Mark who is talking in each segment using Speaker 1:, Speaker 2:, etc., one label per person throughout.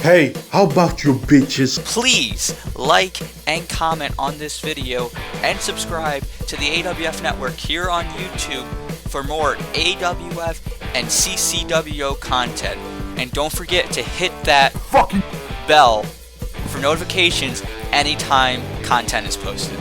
Speaker 1: Hey, how about you bitches?
Speaker 2: Please like and comment on this video and subscribe to the AWF Network here on YouTube for more AWF and CCWO content. And don't forget to hit that fucking bell for notifications anytime content is posted.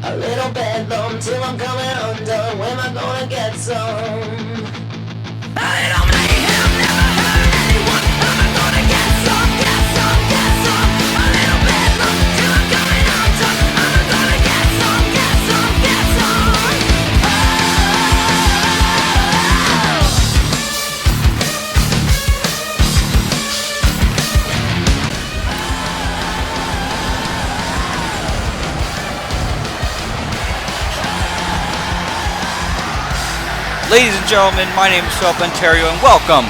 Speaker 3: A little bedlam till I'm coming undone. When am I gonna get some? A little mayhem, never hurt anyone. Am I gonna get some, get some, get some? A little bedlam till I'm coming undone. Am I gonna get some, get some, get some?
Speaker 2: Ladies and gentlemen, my name is Philip Ontario, and welcome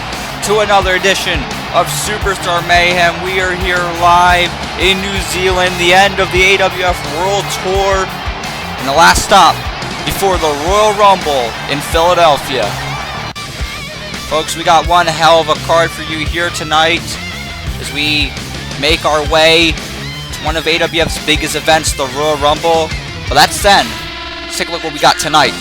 Speaker 2: to another edition of Superstar Mayhem. We are here live in New Zealand, the end of the AWF World Tour, and the last stop before the Royal Rumble in Philadelphia. Folks, we got one hell of a card for you here tonight as we make our way to one of AWF's biggest events, the Royal Rumble. But that's then. Let's take a look what we got tonight.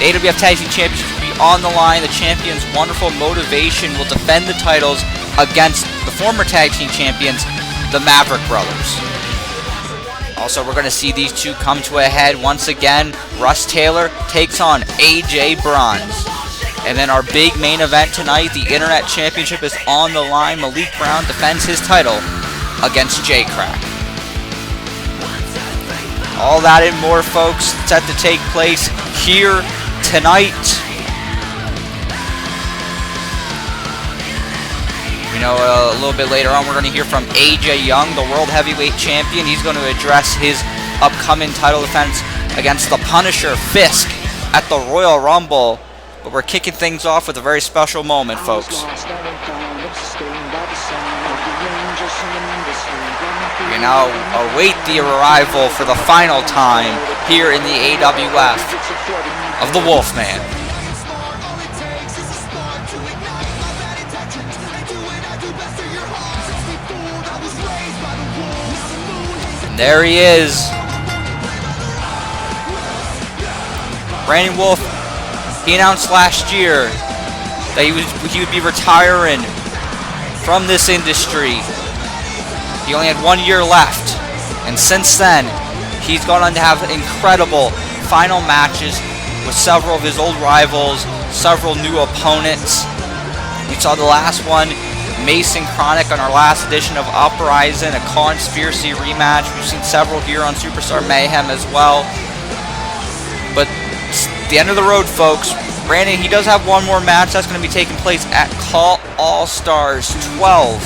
Speaker 2: The AWF Tag Team Championships will be on the line. The champions, Wunderful Motivation, will defend the titles against the former Tag Team champions, the Maverick brothers. Also, we're going to see these two come to a head once again. Russ Taylor takes on AJ Bronze. And then our big main event tonight, the Internet Championship, is on the line. Malik Brown defends his title against Krack. All that and more, folks, set to take place here tonight. You know, a little bit later on, we're going to hear from AJ Young, the World Heavyweight Champion. He's going to address his upcoming title defense against the Punisher, Fisk, at the Royal Rumble. But we're kicking things off with a very special moment, folks. We now await the arrival for the final time here in the AWF of the Wolfman. And there he is. Brandon Wolfe, he announced last year that he would be retiring from this industry. He only had 1 year left, and since then, he's gone on to have incredible final matches with several of his old rivals, several new opponents. We saw the last one, Mason Chronic, on our last edition of Uprising, a Conspiracy rematch. We've seen several here on Superstar Mayhem as well. But it's the end of the road, folks. Brandon, he does have one more match that's going to be taking place at Call All Stars 12.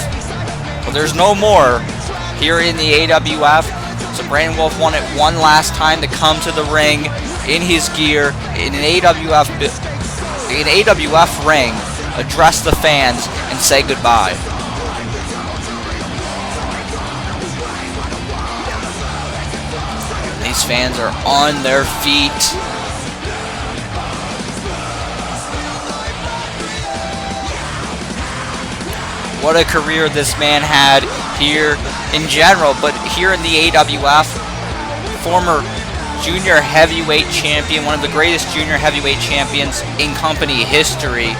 Speaker 2: But there's no more here in the AWF. So Brandon Wolfe won it one last time to come to the ring in his gear in an AWF ring, address the fans, and say goodbye. These fans are on their feet. What a career this man had here in general, but here in the AWF, former junior heavyweight champion, one of the greatest junior heavyweight champions in company history.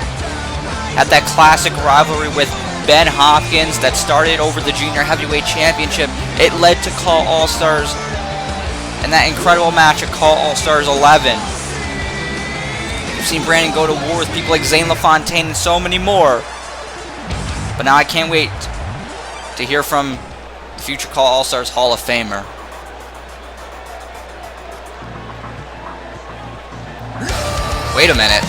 Speaker 2: Had that classic rivalry with Ben Hopkins that started over the junior heavyweight championship. It led to Call All-Stars and that incredible match at Call All-Stars 11. We've seen Brandon go to war with people like Zane LaFontaine and so many more. But now I can't wait to hear from the future Call All-Stars Hall of Famer. Wait a minute.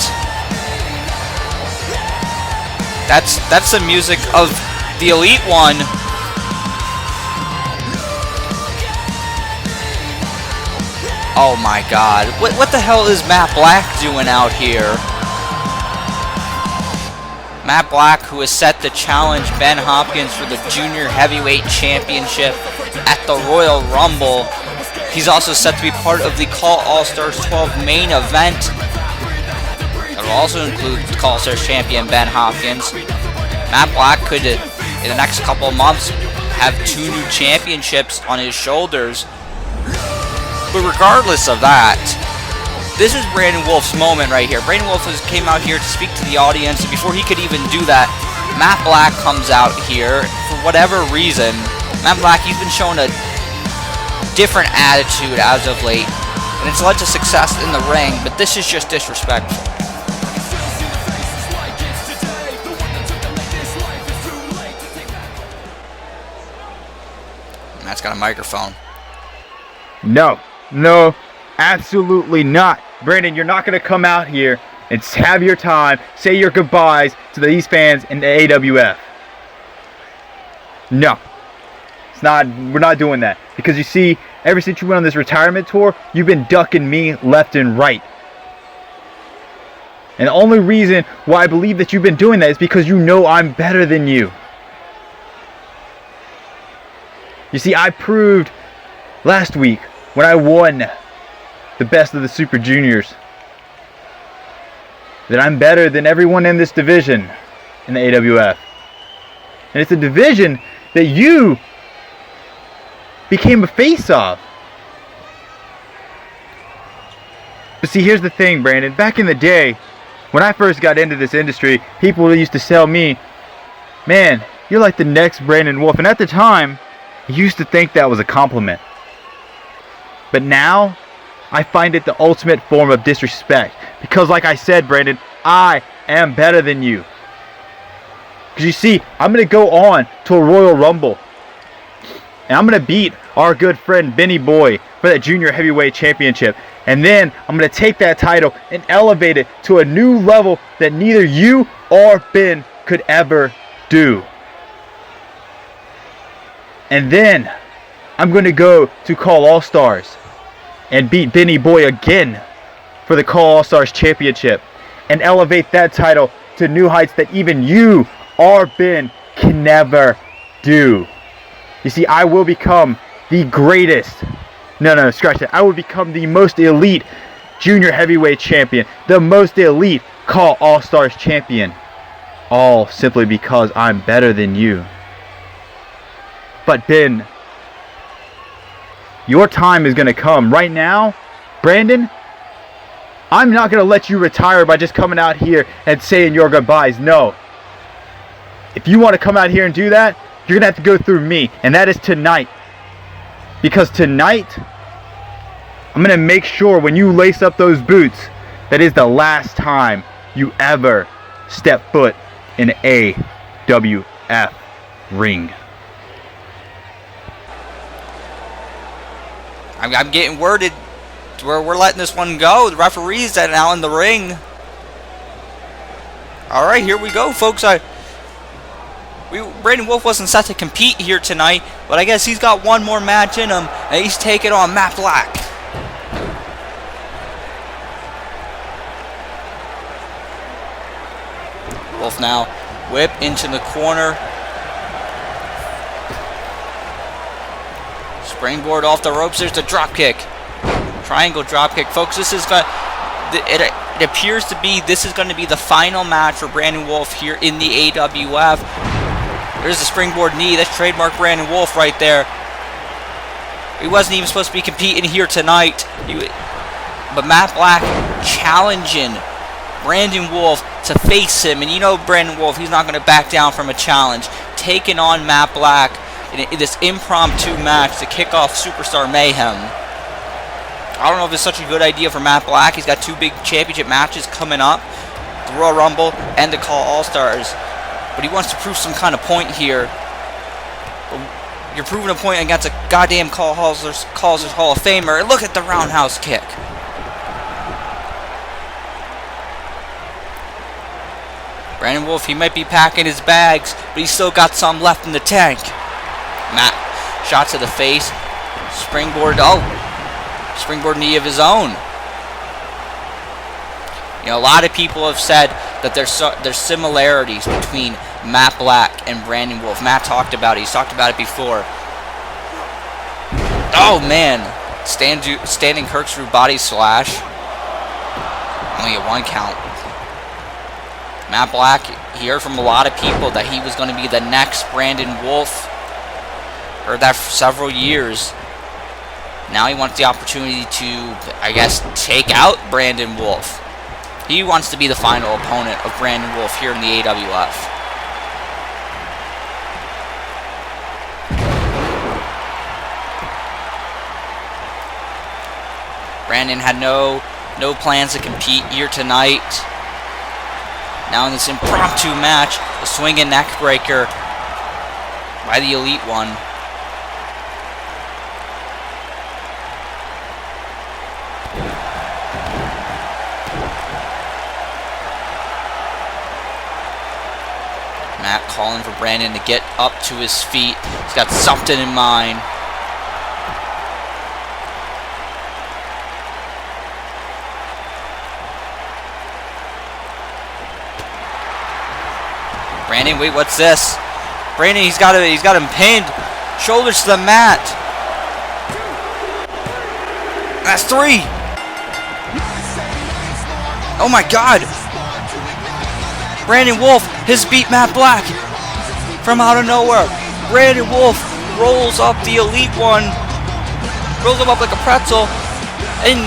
Speaker 2: That's the music of the Elite One. Oh my god. What the hell is Matt Black doing out here? Matt Black, who is set to challenge Ben Hopkins for the Junior Heavyweight Championship at the Royal Rumble. He's also set to be part of the Call All-Stars 12 main event. That will also include Call All-Stars champion Ben Hopkins. Matt Black could, in the next couple of months, have 2 new championships on his shoulders. But regardless of that, this is Brandon Wolfe's moment right here. Brandon Wolfe came out here to speak to the audience, and before he could even do that, Matt Black comes out here for whatever reason. Matt Black, he's been showing a different attitude as of late, and it's led to success in the ring, but this is just disrespectful. Matt's got a microphone.
Speaker 4: No, absolutely not. Brandon, you're not going to come out here and have your time, say your goodbyes to these fans in the AWF. No. We're not doing that. Because you see, ever since you went on this retirement tour, you've been ducking me left and right. And the only reason why I believe that you've been doing that is because you know I'm better than you. You see, I proved last week when I won the best of the Super Juniors that I'm better than everyone in this division in the AWF. And it's a division that you became a face of. But see, here's the thing, Brandon. Back in the day, when I first got into this industry, people used to tell me, man, you're like the next Brandon Wolfe. And at the time, I used to think that was a compliment. But now, I find it the ultimate form of disrespect. Because like I said, Brandon, I am better than you. Because you see, I'm going to go on to a Royal Rumble. And I'm going to beat our good friend Benny Boy for that Junior Heavyweight Championship. And then I'm going to take that title and elevate it to a new level that neither you or Ben could ever do. And then I'm going to go to Call All-Stars and beat Benny Boy again for the Call All-Stars Championship and elevate that title to new heights that even you or Ben can never do. You see, I will become the greatest. No, scratch that. I will become the most elite Junior Heavyweight Champion, the most elite Call All-Stars Champion. All simply because I'm better than you. But Ben, your time is going to come. Right now, Brandon, I'm not going to let you retire by just coming out here and saying your goodbyes. No. If you want to come out here and do that, you're going to have to go through me. And that is tonight. Because tonight, I'm going to make sure when you lace up those boots, that is the last time you ever step foot in an AWF ring.
Speaker 2: I'm getting worded to where we're letting this one go. The referee's now in the ring. Alright, here we go, folks. Brandon Wolfe wasn't set to compete here tonight, but I guess he's got one more match in him, and he's taking on Matt Black. Wolfe now whip into the corner. Springboard off the ropes. There's the drop kick. Triangle drop kick. Folks, this is it appears to be this is going to be the final match for Brandon Wolfe here in the AWF. There's the springboard knee. That's trademark Brandon Wolfe right there. He wasn't even supposed to be competing here tonight. But Matt Black challenging Brandon Wolfe to face him. And you know Brandon Wolfe, he's not going to back down from a challenge. Taking on Matt Black in this impromptu match to kick off Superstar Mayhem. I don't know if it's such a good idea for Matt Black. He's got 2 big championship matches coming up. The Royal Rumble and the Call All-Stars. But he wants to prove some kind of point here. You're proving a point against a goddamn Call Hall's Hall of Famer. And look at the roundhouse kick. Brandon Wolfe, he might be packing his bags, but he's still got some left in the tank. Matt, shot to the face. Springboard, springboard knee of his own. You know, a lot of people have said that there's similarities between Matt Black and Brandon Wolfe. Matt talked about it. He's talked about it before. Oh, man. Standing corkscrew body slash. Only a 1 count. Matt Black, he heard from a lot of people that he was going to be the next Brandon Wolfe. Heard that for several years. Now he wants the opportunity to, I guess, take out Brandon Wolfe. He wants to be the final opponent of Brandon Wolfe here in the AWF. Brandon had no plans to compete here tonight. Now in this impromptu match, a swinging neck breaker by the Elite One. Matt calling for Brandon to get up to his feet. He's got something in mind. Brandon, wait, what's this? Brandon, he's got him pinned. Shoulders to the mat. That's 3. Oh my God. Brandon Wolfe has beat Matt Black from out of nowhere. Brandon Wolfe rolls up the Elite One. Rolls him up like a pretzel. And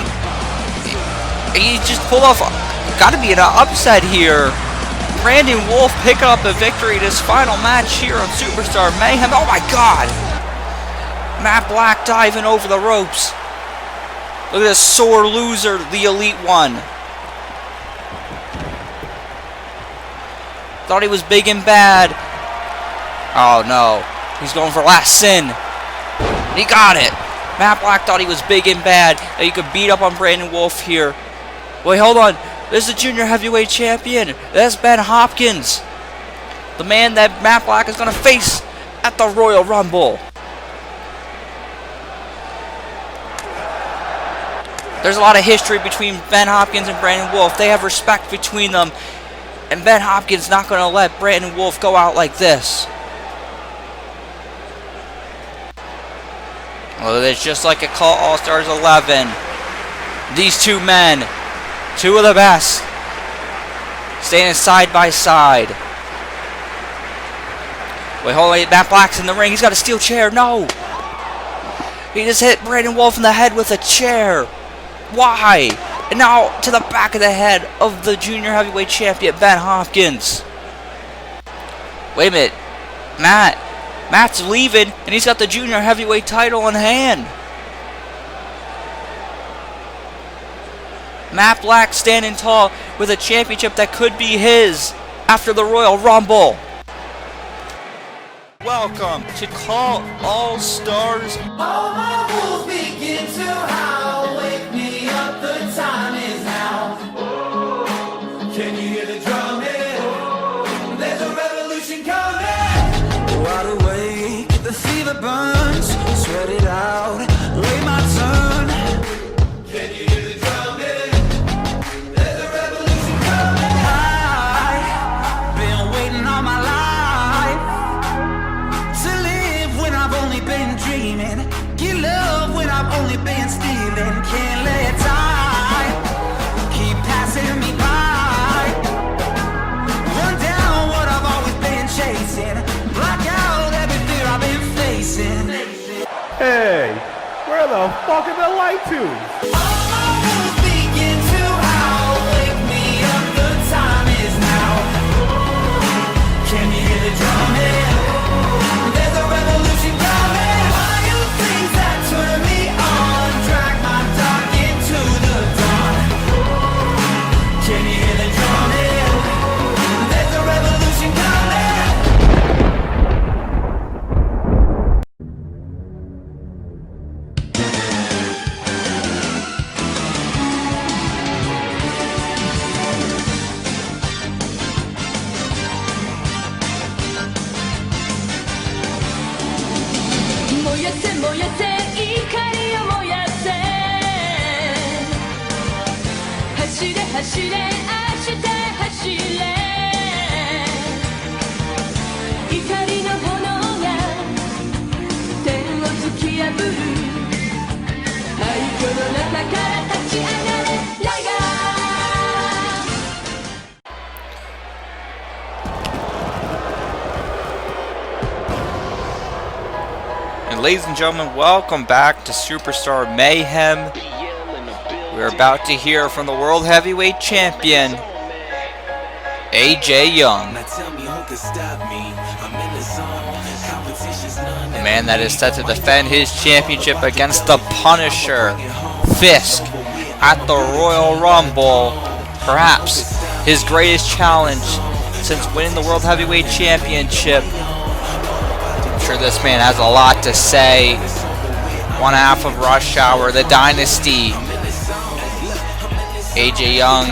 Speaker 2: he just pulled off, got to be an upset here. Brandon Wolfe picking up the victory in his final match here on Superstar Mayhem. Oh my God! Matt Black diving over the ropes. Look at this sore loser, the Elite One. Thought he was big and bad. Oh no. He's going for last sin. He got it. Matt Black thought he was big and bad. That he could beat up on Brandon Wolfe here. Wait, hold on. There's the junior heavyweight champion. That's Ben Hopkins. The man that Matt Black is going to face at the Royal Rumble. There's a lot of history between Ben Hopkins and Brandon Wolfe. They have respect between them. And Ben Hopkins not going to let Brandon Wolfe go out like this. Well, it's just like a Call All-Stars 11. These 2 men. 2 of the best. Standing side by side. Wait, hold on. Matt Black's in the ring. He's got a steel chair. No. He just hit Brandon Wolfe in the head with a chair. Why? And now to the back of the head of the junior heavyweight champion, Ben Hopkins. Wait a minute. Matt's leaving, and he's got the junior heavyweight title in hand. Matt Black standing tall with a championship that could be his after the Royal Rumble. Welcome to Call All Stars.
Speaker 3: All my wolves begin to howl. Wake me up, the time is now. Can you hear the drumming? There's a revolution coming. Wide awake, the fever burns. Sweat it out, wait my turn. Can you hear the drumming? There's a revolution coming. I've been waiting all my life to live when I've only been dreaming. Get love when I've only been stealing. Can't let time keep passing me by. Run down what I've always been chasing. Black out.
Speaker 1: Where the fuck are the light tubes?
Speaker 2: And ladies and gentlemen, welcome back to Superstar Mayhem. We're about to hear from the World Heavyweight Champion, AJ Young. The man that is set to defend his championship against the Punisher, Fisk, at the Royal Rumble. Perhaps his greatest challenge since winning the World Heavyweight Championship. I'm sure this man has a lot to say. One half of Rush Hour, the Dynasty. AJ Young,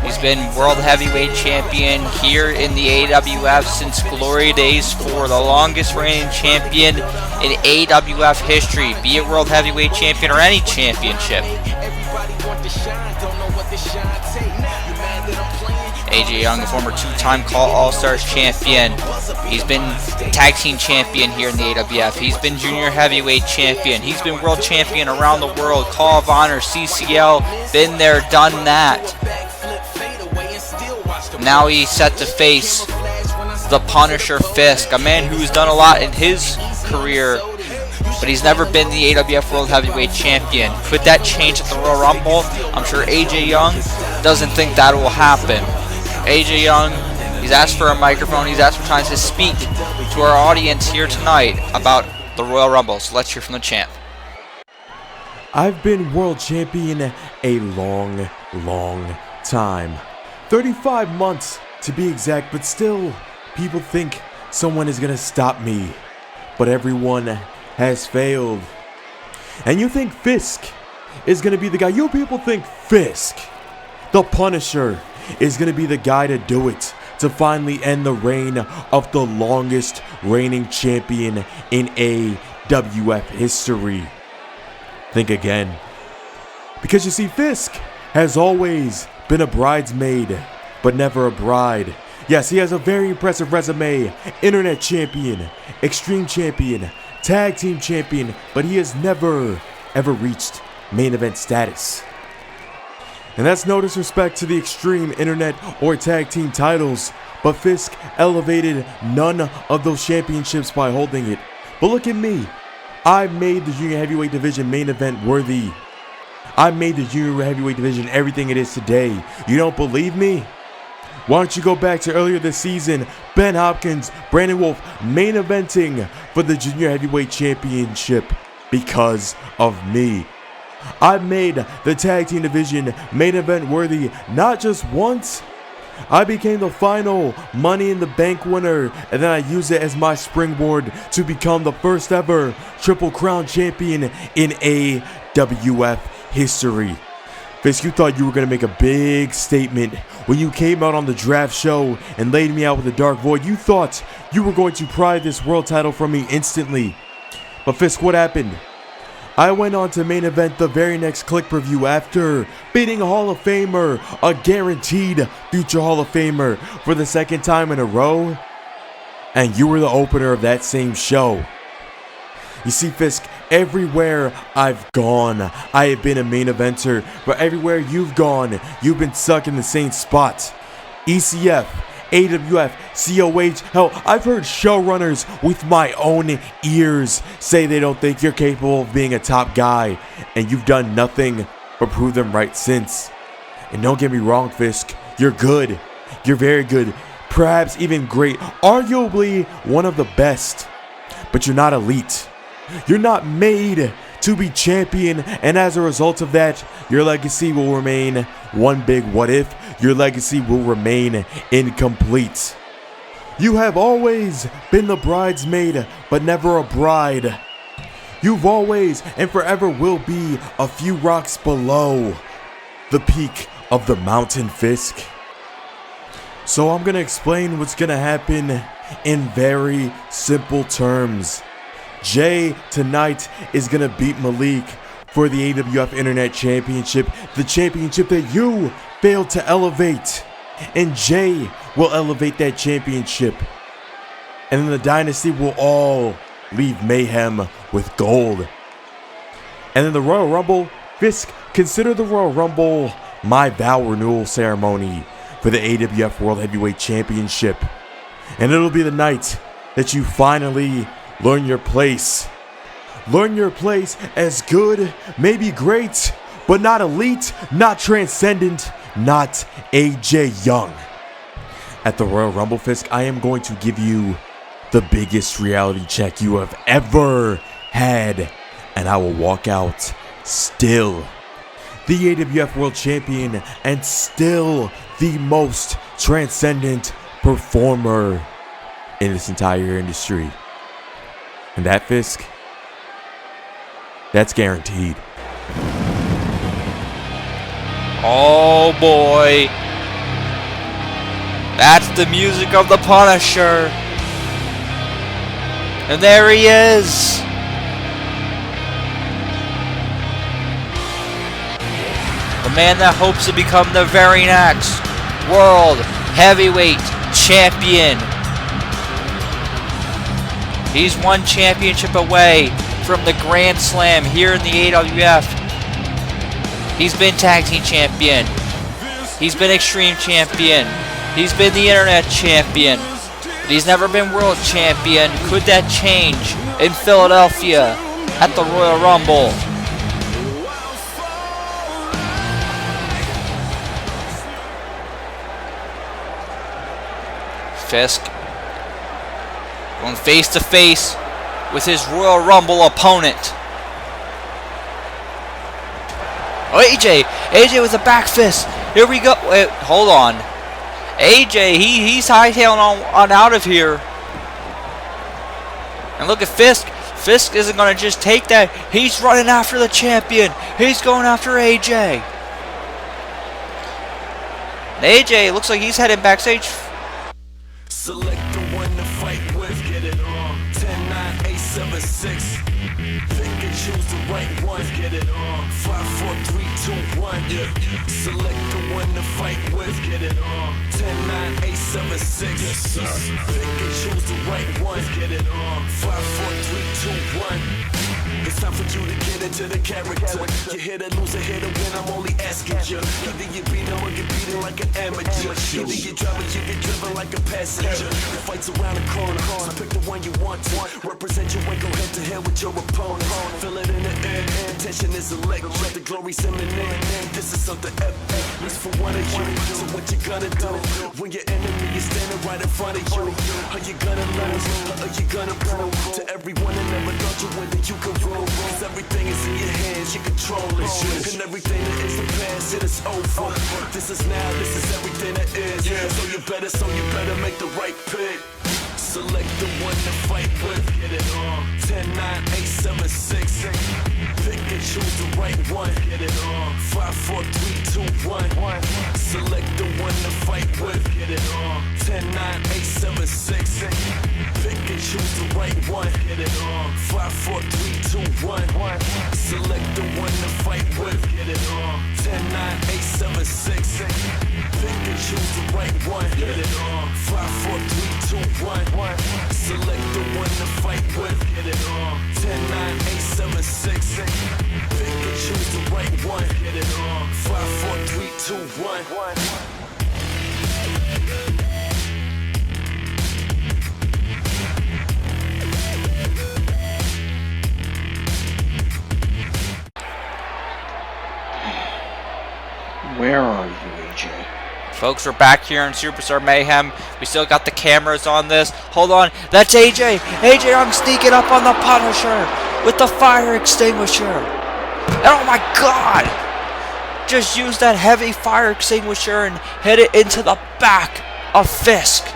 Speaker 2: he's been World Heavyweight Champion here in the AWF since glory days for the longest reigning champion in AWF history, be it World Heavyweight Champion or any championship. AJ Young, the former two-time Call All-Stars champion. He's been Tag Team Champion here in the AWF. He's been Junior Heavyweight Champion. He's been World Champion around the world. Call of Honor, CCL, been there, done that. Now he's set to face the Punisher Fisk, a man who's done a lot in his career, but he's never been the AWF World Heavyweight Champion. Could that change at the Royal Rumble? I'm sure AJ Young doesn't think that will happen. AJ Young, he's asked for a microphone, he's asked for time to speak to our audience here tonight about the Royal Rumble. So let's hear from the champ.
Speaker 1: I've been world champion a long, long time. 35 months to be exact, but still, people think someone is gonna stop me. But everyone has failed. And you think Fisk is gonna be the guy. You people think Fisk, the Punisher, is gonna be the guy to do it, to finally end the reign of the longest reigning champion in AWF history. Think again. Because you see, Fisk has always been a bridesmaid, but never a bride. Yes, he has a very impressive resume. Internet Champion, Extreme Champion, Tag Team Champion, but he has never, ever reached main event status. And that's no disrespect to the Extreme, Internet, or Tag Team titles, but Fisk elevated none of those championships by holding it. But look at me. I made the Junior Heavyweight Division main event worthy. I made the Junior Heavyweight Division everything it is today. You don't believe me? Why don't you go back to earlier this season, Ben Hopkins, Brandon Wolfe main eventing for the Junior Heavyweight Championship because of me. I made the Tag Team Division main event worthy not just once. I became the final Money in the Bank winner, and then I used it as my springboard to become the first ever Triple Crown champion in AWF history. Fisk, you thought you were going to make a big statement when you came out on the draft show and laid me out with a dark void. You thought you were going to pry this world title from me instantly. But Fisk, what happened? I went on to main event the very next Click per view after beating a Hall of Famer, a guaranteed future Hall of Famer for the second time in a row. And you were the opener of that same show. You see, Fisk, everywhere I've gone, I have been a main eventer. But everywhere you've gone, you've been stuck in the same spot. ECF, AWF, COH. Hell, I've heard showrunners with my own ears say they don't think you're capable of being a top guy, and you've done nothing but prove them right since. And don't get me wrong, Fisk, you're good. You're very good. Perhaps even great. Arguably one of the best. But you're not elite. You're not made to be champion, and as a result of that, your legacy will remain one big what if. Your legacy will remain incomplete. You have always been the bridesmaid, but never a bride. You've always and forever will be a few rocks below the peak of the mountain, Fisk. So I'm gonna explain what's gonna happen in very simple terms. Jay tonight is gonna beat Malik for the AWF Internet Championship, the championship that you failed to elevate. And Jay will elevate that championship. And then the dynasty will all leave Mayhem with gold. And then the Royal Rumble, Fisk, consider the Royal Rumble my vow renewal ceremony for the AWF World Heavyweight Championship. And it'll be the night that you finally learn your place. Learn your place as good, maybe great, but not elite, not transcendent, not AJ Young. At the Royal Rumble, Fisk, I am going to give you the biggest reality check you have ever had, and I will walk out still the AWF World Champion and still the most transcendent performer in this entire industry. And that, Fisk, that's guaranteed.
Speaker 2: Oh boy. That's the music of the Punisher. And there he is. The man that hopes to become the very next World Heavyweight Champion. He's one championship away from the Grand Slam here in the AWF. He's been Tag Team Champion. He's been Extreme Champion. He's been the Internet Champion. But he's never been World Champion. Could that change in Philadelphia at the Royal Rumble? Fisk going face to face with his Royal Rumble opponent. Oh, AJ with a back fist. Here we go. Wait, hold on. AJ, he's hightailing on out of here. And look at Fisk. Fisk isn't going to just take that. He's running after the champion. He's going after AJ. And AJ looks like he's heading backstage.
Speaker 5: Select the one to fight with, get it on. 10, 9, 8, 7, 6. Think and choose the right one, get it on. 5, 4, 3, 2, 1. Yeah. Select the one to fight with, get it on. 10, 9, 8, 7, 6. Yes, sir. Think and choose the right one, get it on. 5, 4, 3, 2, 1. It's time for you to get into the character. You hit or lose or hit or win, I'm only asking you. Either you beat him or you beat him like an amateur. Either you drive or you get driven like a passenger. The fight's around the corner, so pick the one you want to. Represent you and go head to head with your opponent. Feel it in the air, tension is electric. The glory's imminent. This is something epic, it's for one of you. So what you gonna do when your enemy is standing right in front of you? Are you gonna lose or are you gonna prove to everyone that never thought you win that you can rule? Cause everything is in your hands, you control it. And everything that is the past, it is over. This is now, this is everything that is. So you better make the right pick. Select the one to fight with, get it on. 10, 9, 8, 7, 6. Pick and choose the right one, get it on. 5, 4, 3, 2, 1. Select the one to fight with, get it on. 10, 9, 8, 7, 6. Pick and choose the right one, get it on. 5, 4, 3, 2, 1. Select the one to fight with, get it on. 10, 9, 8, 7, 6. Pick and choose the right one, get it on. 5, 4, 3, 2, 1. Select the one to fight with, get it on. 10, 9, 8, 7, 6. Pick and choose the right one, get it on. 5, 4, 3, 2, 1.
Speaker 2: Folks, we're back here in Superstar Mayhem. We still got the cameras on this. Hold on. That's AJ. AJ Young sneaking up on the Punisher with the fire extinguisher. And oh my God! Just used that heavy fire extinguisher and hit it into the back of Fisk.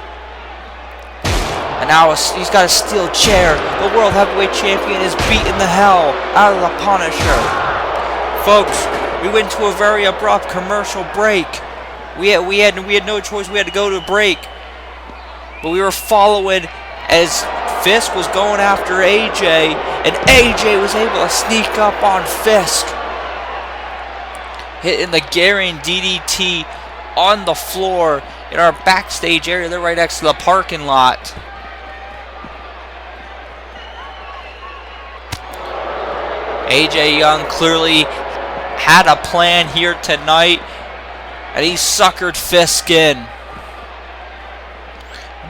Speaker 2: And now he's got a steel chair. The World Heavyweight Champion is beating the hell out of the Punisher. Folks, we went to a very abrupt commercial break. We had no choice. We had to go to a break. But we were following as Fisk was going after AJ, and AJ was able to sneak up on Fisk, hitting the Garian DDT on the floor in our backstage area. They're right next to the parking lot. AJ Young clearly had a plan here tonight, and he suckered Fisk in.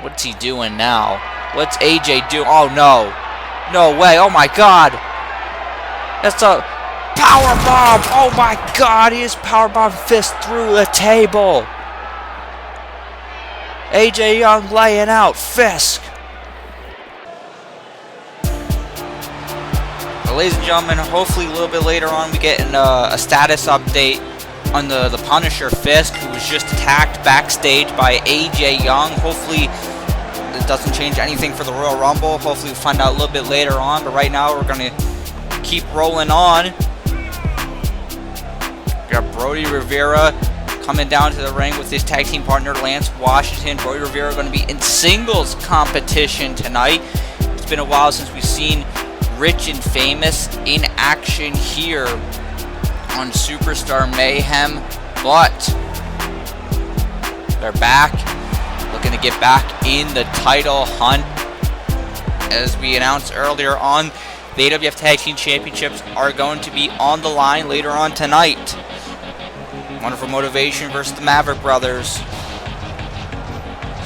Speaker 2: What's he doing now? What's AJ doing? Oh no. No way. Oh my God. That's a power bomb. Oh my God. He is power bomb Fisk through the table. AJ Young laying out Fisk. Well, ladies and gentlemen, hopefully a little bit later on we get a status update on the Punisher Fisk, who was just attacked backstage by AJ Young. Hopefully it doesn't change anything for the Royal Rumble. Hopefully we'll find out a little bit later on, but right now we're going to keep rolling on. We got Brody Rivera coming down to the ring with his tag team partner Lance Washington. Brody Rivera going to be in singles competition tonight. It's been a while since we've seen Rich and Famous in action here on Superstar Mayhem, but they're back, looking to get back in the title hunt. As we announced earlier on, the AWF Tag Team Championships are going to be on the line later on tonight. Wonderful Motivation versus the Maverick brothers.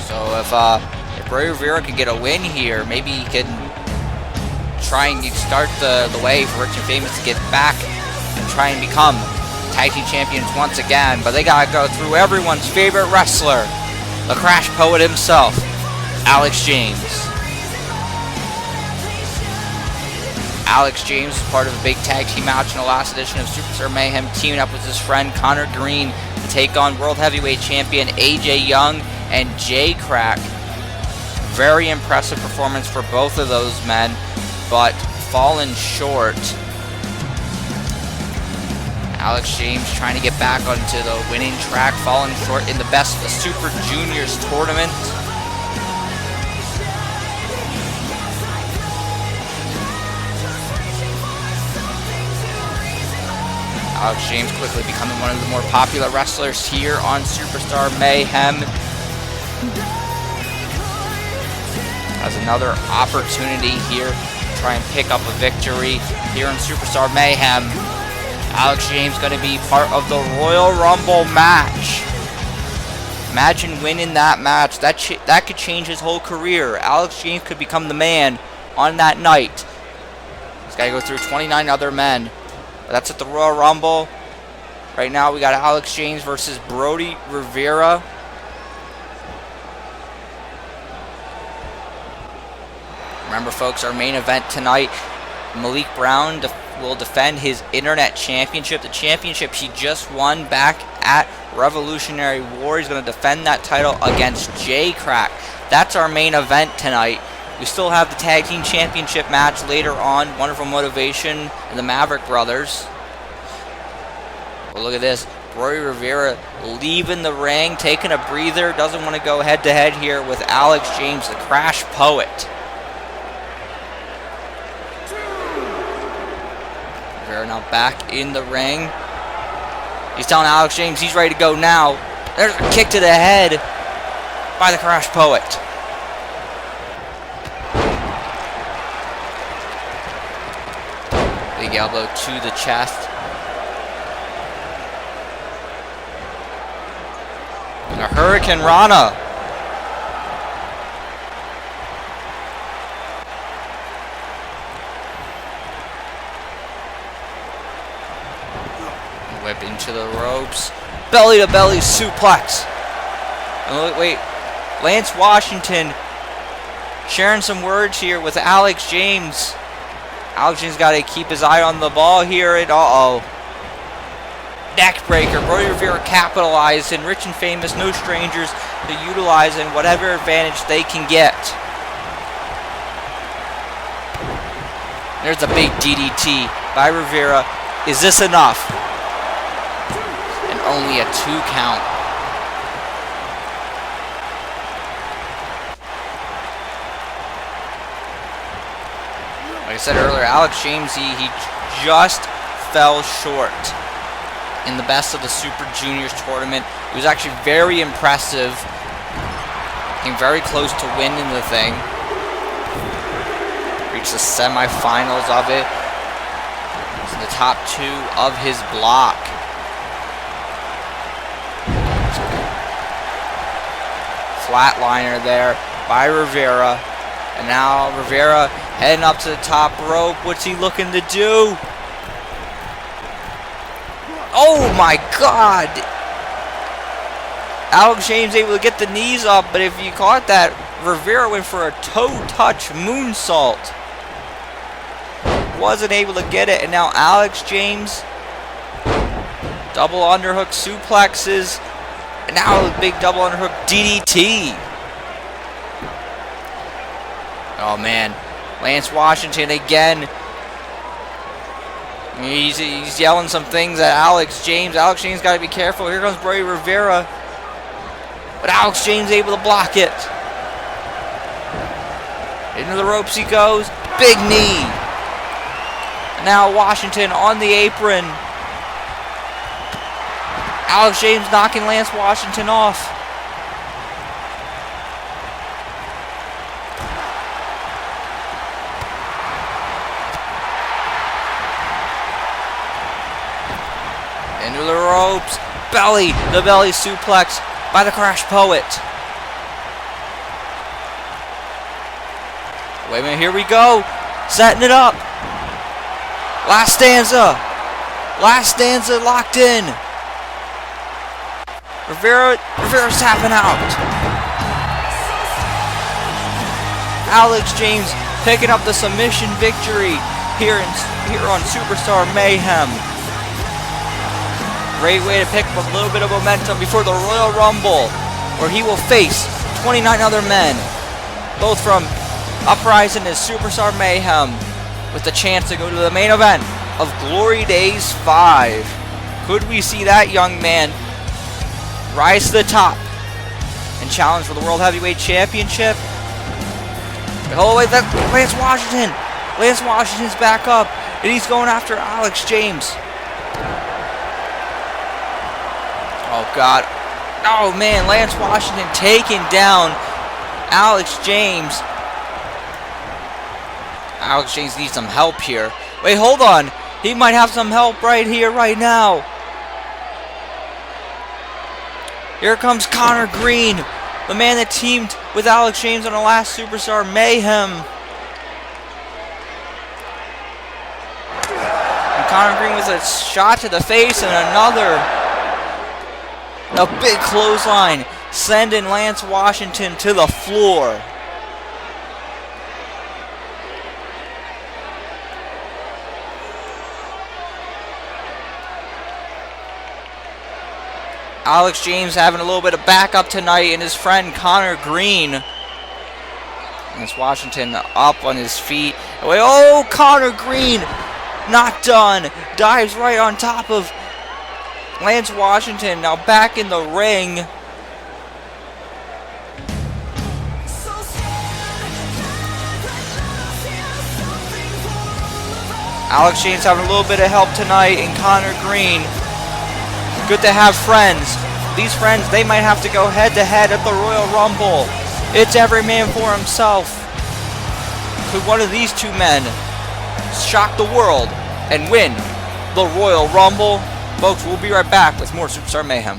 Speaker 2: So if Brody Rivera can get a win here, maybe he can try and start the way for Rich and Famous to get back and try and become tag team champions once again. But they gotta go through everyone's favorite wrestler, the Crash Poet himself, Alex James. Alex James was part of a big tag team match in the last edition of Superstar Mayhem, teaming up with his friend Connor Green to take on World Heavyweight Champion AJ Young and Krack. Very impressive performance for both of those men, but fallen short. Alex James trying to get back onto the winning track, falling short in the Best of the Super Juniors tournament. Alex James quickly becoming one of the more popular wrestlers here on Superstar Mayhem. Has another opportunity here to try and pick up a victory here in Superstar Mayhem. Alex James going to be part of the Royal Rumble match. Imagine winning that match. That could change his whole career. Alex James could become the man on that night. He's got to go through 29 other men. But that's at the Royal Rumble. Right now we got Alex James versus Brody Rivera. Remember, folks, our main event tonight, Malik Brown will defend his Internet Championship. The championship he just won back at Revolutionary War. He's going to defend that title against Krack. That's our main event tonight. We still have the Tag Team Championship match later on. Wonderful Motivation and the Maverick brothers. Well, look at this. Brody Rivera leaving the ring, taking a breather. Doesn't want to go head-to-head here with Alex James, the Crash Poet. Rivera now back in the ring. He's telling Alex James he's ready to go now. There's a kick to the head by the Crash Poet. Big elbow to the chest. And a Hurricane Rana. Whip into the ropes. Belly to belly suplex Wait, Lance Washington sharing some words here with Alex James. Alex James got to keep his eye on the ball here. Neck breaker. Brody Rivera capitalized, and Rich and Famous, no strangers to utilizing whatever advantage they can get. There's a big DDT by Rivera. Is this enough? And only a 2 count. Like I said earlier, Alex James, he just fell short in the Best of the Super Juniors tournament. He was actually very impressive. Came very close to winning the thing. Reached the semifinals of it. He's in the top 2 of his block. Flatliner there by Rivera. And now Rivera heading up to the top rope. What's he looking to do? Oh my God! Alex James able to get the knees up, but if you caught that, Rivera went for a toe touch moonsault. Wasn't able to get it, and now Alex James double underhook suplexes, and now a big double underhook DDT. Oh man, Lance Washington again. He's yelling some things at Alex James. Alex James got to be careful. Here comes Brody Rivera. But Alex James able to block it. Into the ropes he goes. Big knee. And now Washington on the apron. Alex James knocking Lance Washington off. Into the ropes. The belly suplex by the Crash Poet. Wait a minute, here we go. Setting it up. Last stanza. Last stanza locked in. Rivera's tapping out. Alex James picking up the submission victory here on Superstar Mayhem. Great way to pick up a little bit of momentum before the Royal Rumble, where he will face 29 other men, both from Uprising and Superstar Mayhem, with the chance to go to the main event of Glory Days 5. Could we see that young man rise to the top and challenge for the World Heavyweight Championship? Oh wait, that's Lance Washington. Lance Washington's back up, and he's going after Alex James. Oh God. Oh man, Lance Washington taking down Alex James. Alex James needs some help here. Wait, hold on. He might have some help right here, right now. Here comes Connor Green, the man that teamed with Alex James on the last Superstar Mayhem. And Connor Green with a shot to the face and another. A big clothesline, sending Lance Washington to the floor. Alex James having a little bit of backup tonight, and his friend Connor Green. Lance Washington up on his feet. Oh, Connor Green, not done. Dives right on top of Lance Washington, now back in the ring. Alex James having a little bit of help tonight, and Connor Green. Good to have friends. These friends, they might have to go head to head at the Royal Rumble. It's every man for himself. Could one of these two men shock the world and win the Royal Rumble? Folks, we'll be right back with more Superstar Mayhem.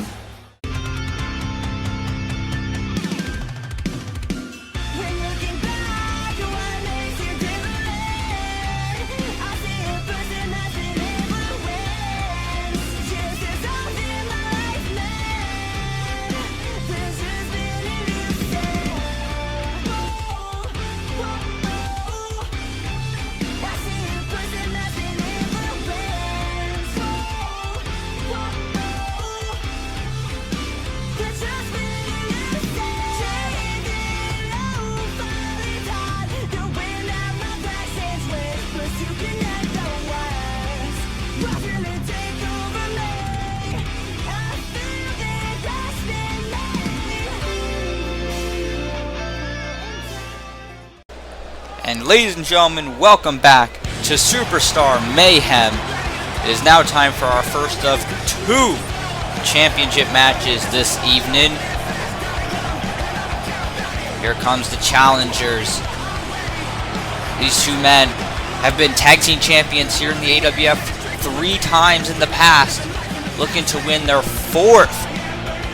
Speaker 2: And ladies and gentlemen, welcome back to Superstar Mayhem. It is now time for our first of 2 championship matches this evening. Here comes the challengers. These 2 men have been tag team champions here in the AWF 3 times in the past, looking to win their 4th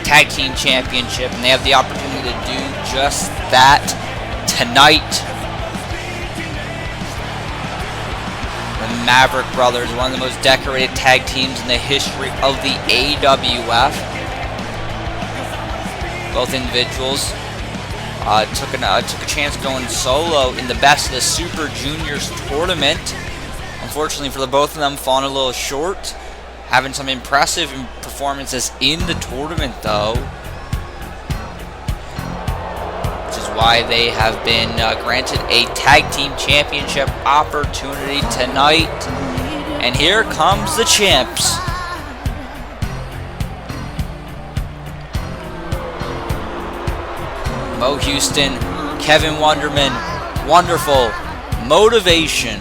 Speaker 2: tag team championship, and they have the opportunity to do just that tonight. The Maverick brothers, one of the most decorated tag teams in the history of the AWF. Both individuals took a chance going solo in the Best of the Super Juniors tournament. Unfortunately for the both of them, falling a little short. Having some impressive performances in the tournament though, which is why they have been granted a tag team championship opportunity tonight. And here comes the champs. Mo Houston, Kevin Wonderman, Wunderful, Motivation.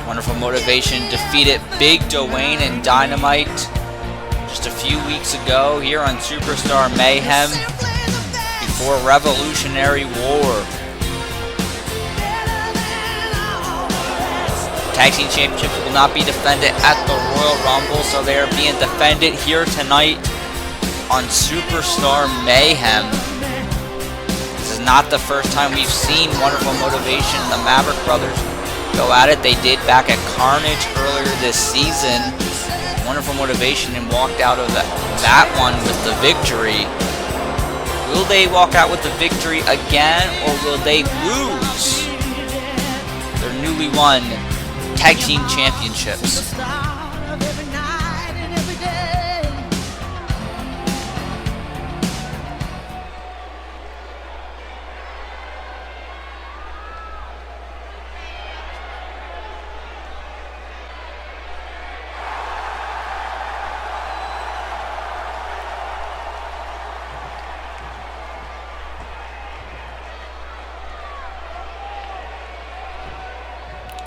Speaker 2: Wunderful Motivation defeated Big Dwayne and Dynamite just a few weeks ago here on Superstar Mayhem before Revolutionary War. Tag Team Championships will not be defended at the Royal Rumble, so they are being defended here tonight on Superstar Mayhem. This is not the first time we've seen Wunderful Motivation and the Maverick brothers go at it. They did back at Carnage earlier this season. Wunderful Motivation and walked out of that one with the victory. Will they walk out with the victory again, or will they lose their newly won Tag Team Championships?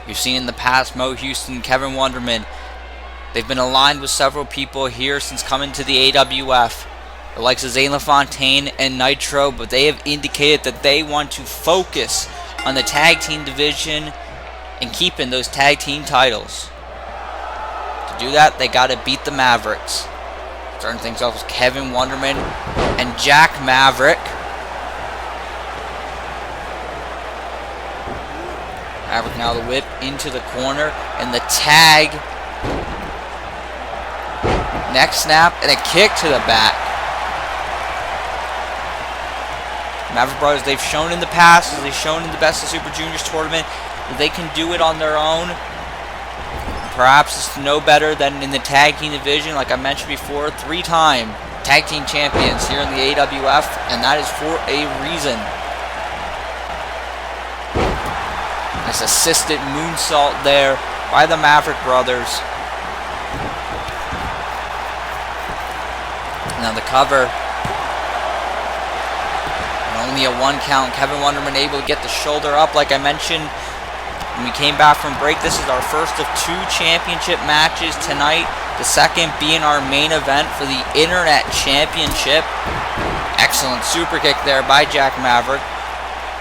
Speaker 2: We've seen in the past Mo Houston, Kevin Wonderman. They've been aligned with several people here since coming to the AWF. The likes of Zane LaFontaine and Nitro, but they have indicated that they want to focus on the tag team division and keeping those tag team titles. To do that, they got to beat the Mavericks. Starting things off with Kevin Wonderman and Jack Maverick. Maverick now the whip into the corner, and the tag. Neck snap and a kick to the back. Maverick brothers, they've shown in the past, as they've shown in the Best of Super Juniors tournament, that they can do it on their own. Perhaps it's no better than in the tag team division, like I mentioned before, 3-time tag team champions here in the AWF, and that is for a reason. Nice assisted moonsault there by the Maverick brothers. Now the cover. And only a 1 count. Kevin Wonderman able to get the shoulder up, like I mentioned when we came back from break. This is our first of 2 championship matches tonight. The second being our main event for the Internet Championship. Excellent super kick there by Jack Maverick.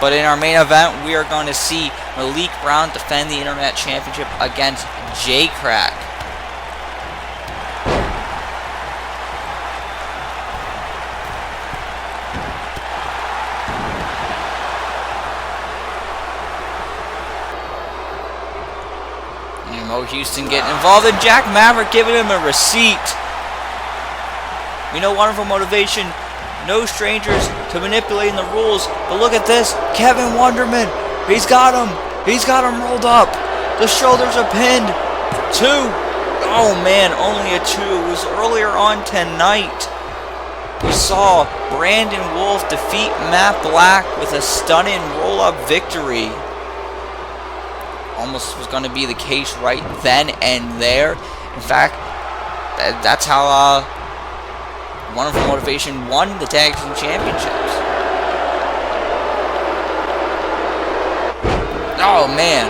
Speaker 2: But in our main event, we are going to see Malik defend the Internet Championship against Krack. And Mo Houston getting involved, and Jack Maverick giving him a receipt. We know Wonderful Motivation, no strangers to manipulating the rules, but look at this, Kevin Wonderman, he's got him rolled up, the shoulders are pinned, 2, oh man, only a 2. It was earlier on tonight, we saw Brandon Wolfe defeat Matt Black with a stunning roll-up victory. Almost was going to be the case right then and there. In fact, that's how Wunderful Motivation won the Tag Team Championships. Oh man.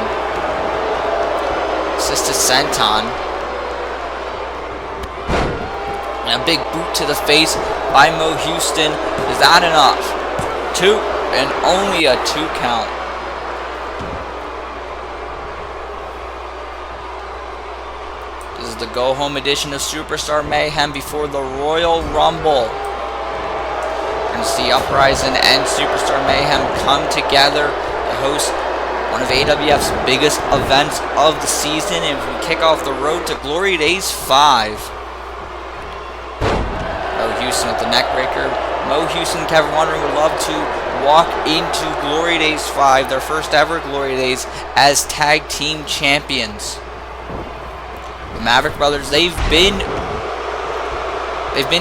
Speaker 2: Assisted senton. And a big boot to the face by Mo Houston. Is that enough? 2, and only a 2 count. This is the go-home edition of Superstar Mayhem before the Royal Rumble. We're going to see Uprising and Superstar Mayhem come together to host one of AWF's biggest events of the season, and we kick off the road to Glory Days 5. Mo Houston with the neckbreaker. Mo Houston and Kevin Wundering would love to walk into Glory Days 5, their first ever Glory Days, as tag team champions. The Maverick brothers, they've been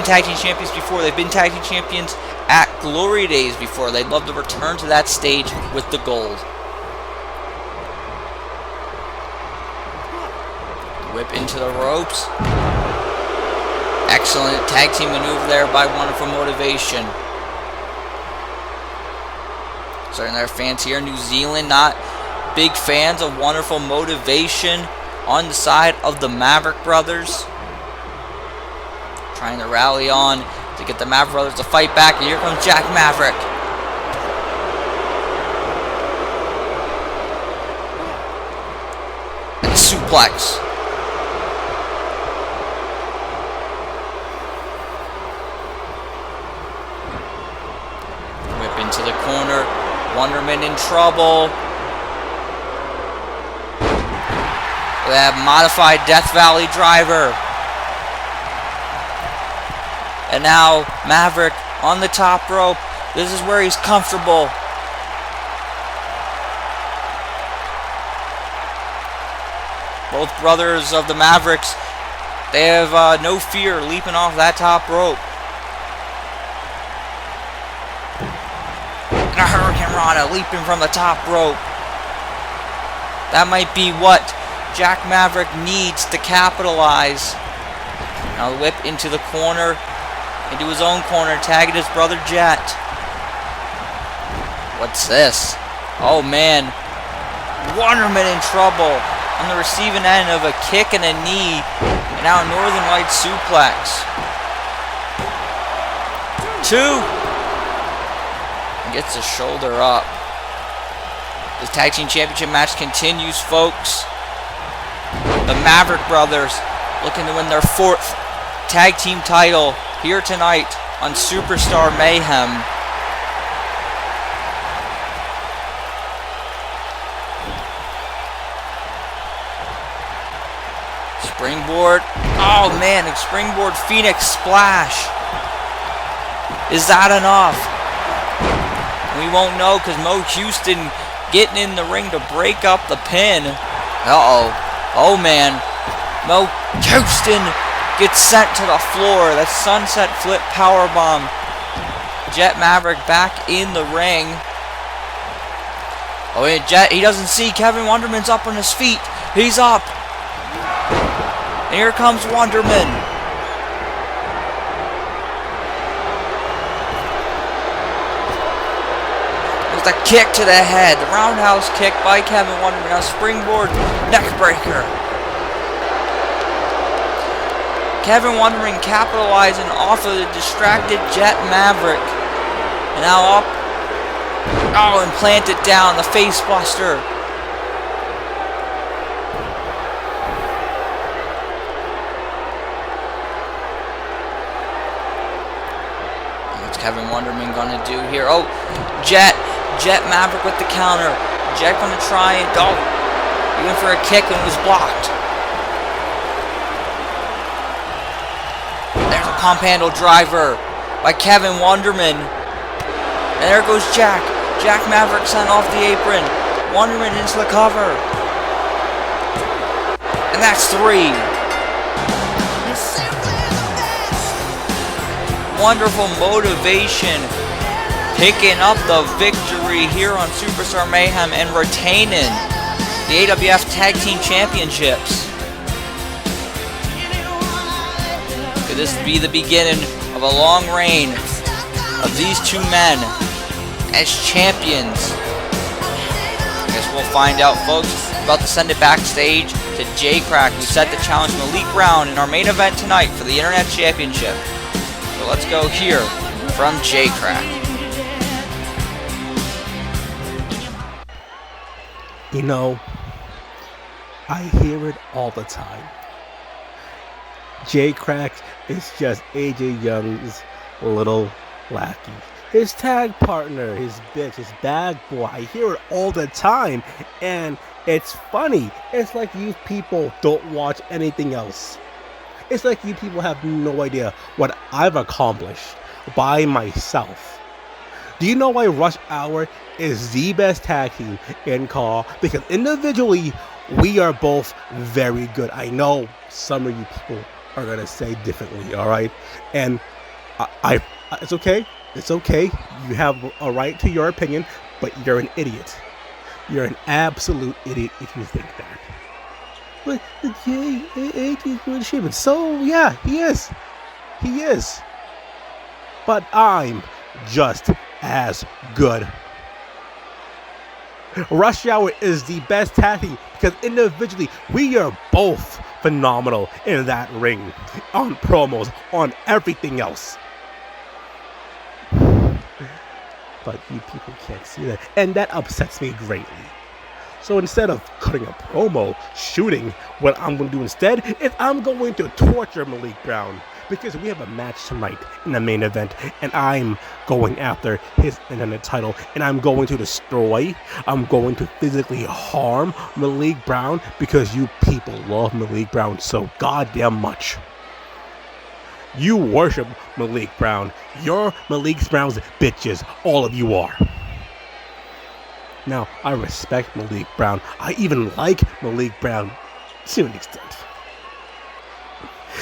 Speaker 2: tag team champions before. They've been tag team champions at Glory Days before. They'd love to return to that stage with the gold. Whip into the ropes. Excellent tag team maneuver there by Wunderful Motivation. Certainly our fans here in New Zealand, not big fans of Wunderful Motivation on the side of the Maverick brothers. Trying to rally on to get the Maverick brothers to fight back. And here comes Jack Maverick. And a suplex. To the corner, Wonderman in trouble. That modified Death Valley driver. And now Maverick on the top rope. This is where he's comfortable. Both brothers of the Mavericks, they have no fear leaping off that top rope. And a Hurricane Rana leaping from the top rope. That might be what Jack Maverick needs to capitalize. Now the whip into the corner, into his own corner, tagging his brother Jet. What's this? Oh man, Wonderman in trouble on the receiving end of a kick and a knee, and now a Northern Light suplex. 2. Gets his shoulder up. The Tag Team Championship match continues, folks. The Maverick brothers looking to win their 4th tag team title here tonight on Superstar Mayhem. Springboard. Oh man, a springboard Phoenix splash. Is that enough? We won't know because Mo Houston getting in the ring to break up the pin. Uh-oh. Oh, man. Mo Houston gets sent to the floor. That sunset flip powerbomb. Jet Maverick back in the ring. Oh, yeah, Jet, he doesn't see Kevin Wonderman's up on his feet. He's up. And here comes Wonderman. The kick to the head, the roundhouse kick by Kevin Wonderman, now springboard neckbreaker. Kevin Wonderman capitalizing off of the distracted Jet Maverick. And now up. Oh, and plant it down, the face buster. What's Kevin Wonderman gonna do here? Oh, Jet Maverick with the counter. Jet gonna try and he went for a kick and was blocked. There's a pump handle driver by Kevin Wonderman. And there goes Jack. Jack Maverick sent off the apron. Wonderman into the cover. And that's 3. Wonderful Motivation picking up the victory here on Superstar Mayhem and retaining the AWF Tag Team Championships. Could this be the beginning of a long reign of these two men as champions? I guess we'll find out, folks. About to send it backstage to Krack, who set to challenge Malik Brown in our main event tonight for the Internet Championship. So let's go hear from Krack.
Speaker 6: You know, I hear it all the time. Krack is just AJ Young's little lackey. His tag partner, his bitch, his bad boy. I hear it all the time. And it's funny. It's like you people don't watch anything else. It's like you people have no idea what I've accomplished by myself. Do you know why Rush Hour is the best tag team in CAW? Because individually, we are both very good. I know some of you people are going to say differently, alright? And I it's okay. It's okay. You have a right to your opinion, but you're an idiot. You're an absolute idiot if you think that. But AJ's good shit. So yeah, he is. He is. But I'm just as good. Rush Hour is the best tag team because individually we are both phenomenal in that ring, on promos, on everything else. But you people can't see that, and that upsets me greatly. So instead of cutting a promo, shooting, what I'm going to do instead is I'm going to torture Malik Brown, because we have a match tonight in the main event, and I'm going after his Internet title, and I'm going to destroy, I'm going to physically harm Malik Brown, because you people love Malik Brown so goddamn much. You worship Malik Brown. You're Malik Brown's bitches. All of you are. Now, I respect Malik Brown. I even like Malik Brown to an extent.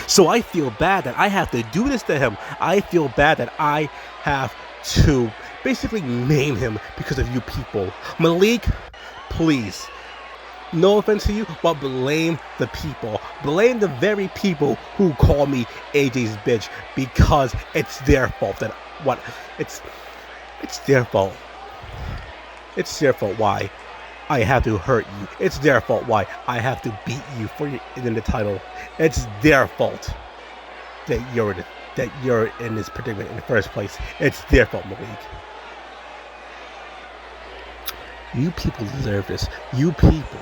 Speaker 6: So I feel bad that I have to do this to him. I feel bad that I have to basically name him because of you people. Malik, please. No offense to you, but blame the people. Blame the very people who call me AJ's bitch, because it's their fault that it's their fault. It's their fault why I have to hurt you. It's their fault why I have to beat you for your in the title. It's their fault that you're in this predicament in the first place. It's their fault, Malik. You people deserve this. You people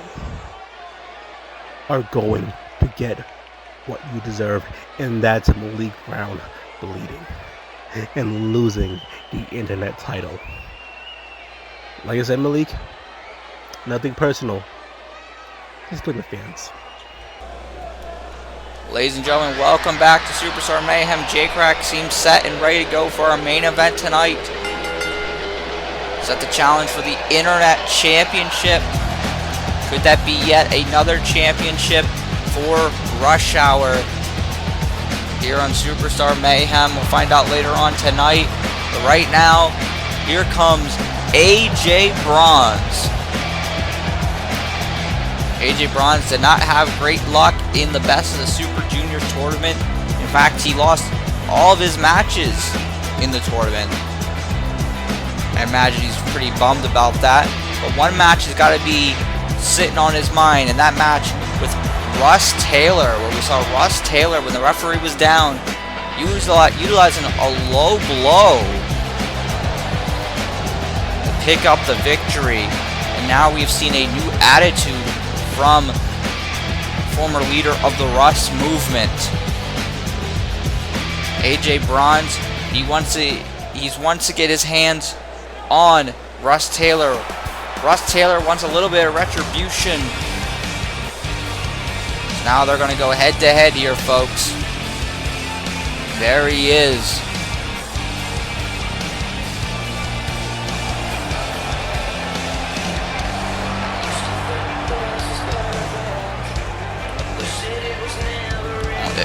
Speaker 6: are going to get what you deserve, and that's Malik Brown bleeding and losing the Internet title. Like I said, Malik, nothing personal. Just blame the fans.
Speaker 2: Ladies and gentlemen, welcome back to Superstar Mayhem. Krack seems set and ready to go for our main event tonight. Set the challenge for the Internet Championship. Could that be yet another championship for Rush Hour here on Superstar Mayhem? We'll find out later on tonight. But right now, here comes AJ Bronze. AJ Bronze did not have great luck in the Best of the Super Juniors tournament. In fact, he lost all of his matches in the tournament. I imagine he's pretty bummed about that. But one match has got to be sitting on his mind, and that match with Russ Taylor, where we saw Russ Taylor when the referee was down, utilizing a low blow to pick up the victory. And now we've seen a new attitude from former leader of the Russ movement, AJ Bronze. He wants to get his hands on Russ Taylor. Russ Taylor wants a little bit of retribution. Now they're going to go head to head here, folks. There he is.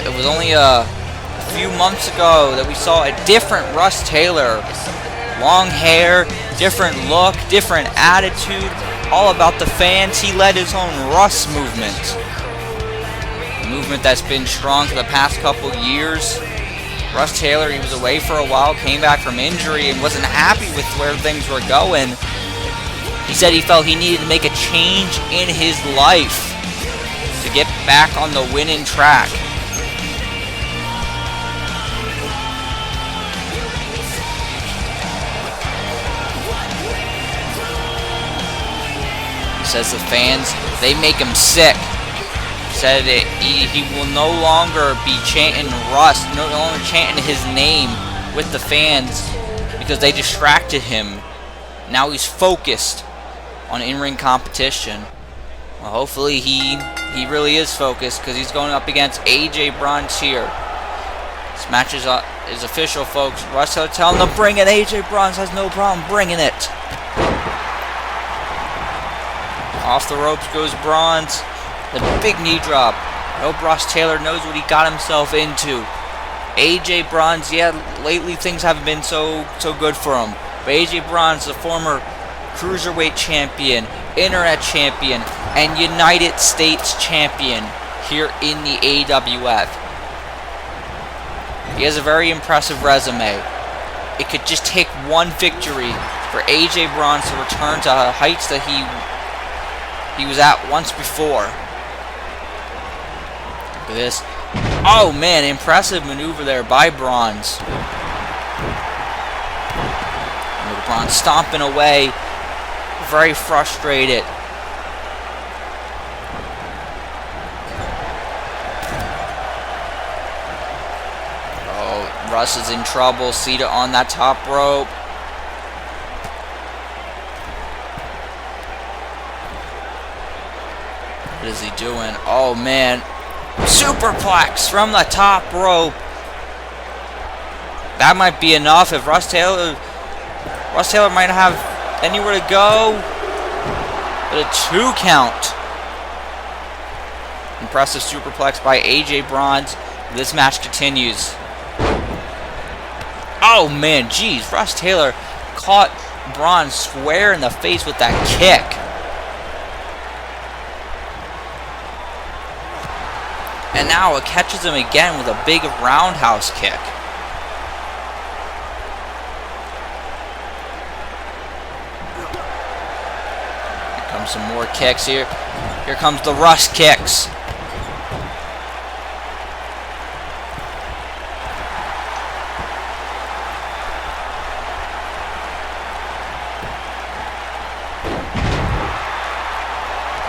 Speaker 2: It was only a few months ago that we saw a different Russ Taylor. Long hair, different look, different attitude, all about the fans. He led his own Russ movement. A movement that's been strong for the past couple years. Russ Taylor, he was away for a while, came back from injury, and wasn't happy with where things were going. He said he felt he needed to make a change in his life to get back on the winning track. He says the fans, they make him sick. He said that he will no longer be chanting Russ, no longer chanting his name with the fans because they distracted him. Now he's focused on in-ring competition. Well, hopefully he really is focused, because he's going up against AJ Bronze here. This match is official, folks. Russ Taylor telling him to bring it. AJ Bronze has no problem bringing it. Off the ropes goes Bronze. The big knee drop. I hope Russ Taylor knows what he got himself into. AJ Bronze, yeah, lately things haven't been so good for him. But AJ Bronze, the former Cruiserweight Champion, Internet Champion, and United States Champion here in the AWF. He has a very impressive resume. It could just take one victory for AJ Bronze to return to heights that he was at once before. Look at this. Oh man, impressive maneuver there by Bronze. Bronze stomping away, very frustrated. Oh, Russ is in trouble. Seated on that top rope. What is he doing? Oh man, superplex from the top rope. That might be enough if Russ Taylor might have anywhere to go. But a 2 count. Impressive superplex by AJ Bronze. This match continues. Oh man, geez. Russ Taylor caught Bronze square in the face with that kick. And now it catches him again with a big roundhouse kick. Some more kicks here. Here comes the Russ kicks.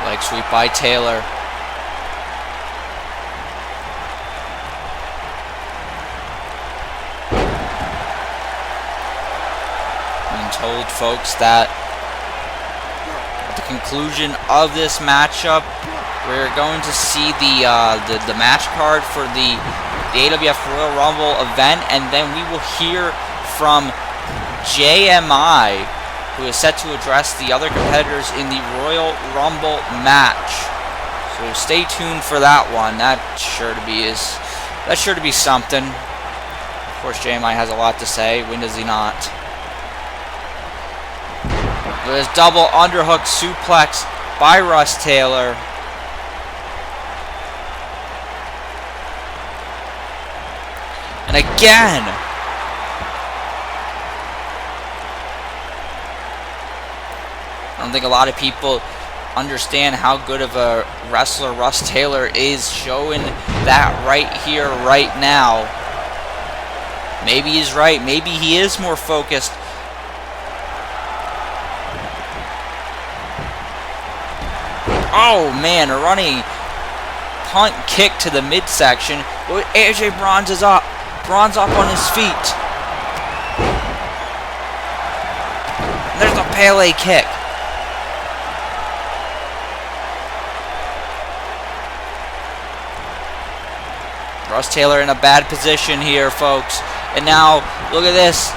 Speaker 2: Leg sweep by Taylor. I'm told, folks, that conclusion of this matchup, we're going to see the match card for the AWF Royal Rumble event, and then we will hear from JMI, who is set to address the other competitors in the Royal Rumble match. So stay tuned for that one. That's sure to be something. Of course, JMI has a lot to say. When does he not? There's double underhook suplex by Russ Taylor. And again. I don't think a lot of people understand how good of a wrestler Russ Taylor is, showing that right here, right now. Maybe he's right. Maybe he is more focused. Oh man, a running punt kick to the midsection. AJ Bronze is up. Bronze up on his feet. And there's a Pele kick. Russ Taylor in a bad position here, folks. And now, look at this.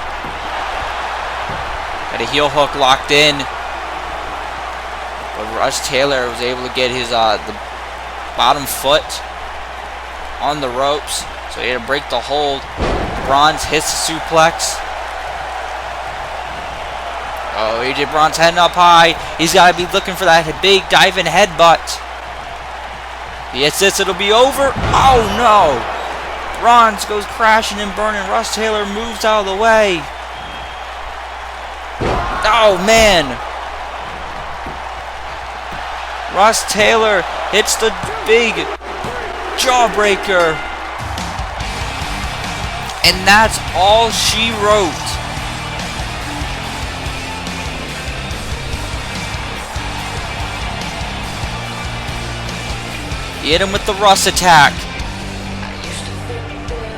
Speaker 2: Got a heel hook locked in. But Russ Taylor was able to get his the bottom foot on the ropes, so he had to break the hold. Bronze hits the suplex. Oh, AJ Bronze heading up high. He's got to be looking for that big diving headbutt. He hits this, it'll be over. Oh no! Runs, goes crashing and burning. Russ Taylor moves out of the way. Oh, man. Russ Taylor hits the big jawbreaker. And that's all she wrote. He hit him with the Russ attack.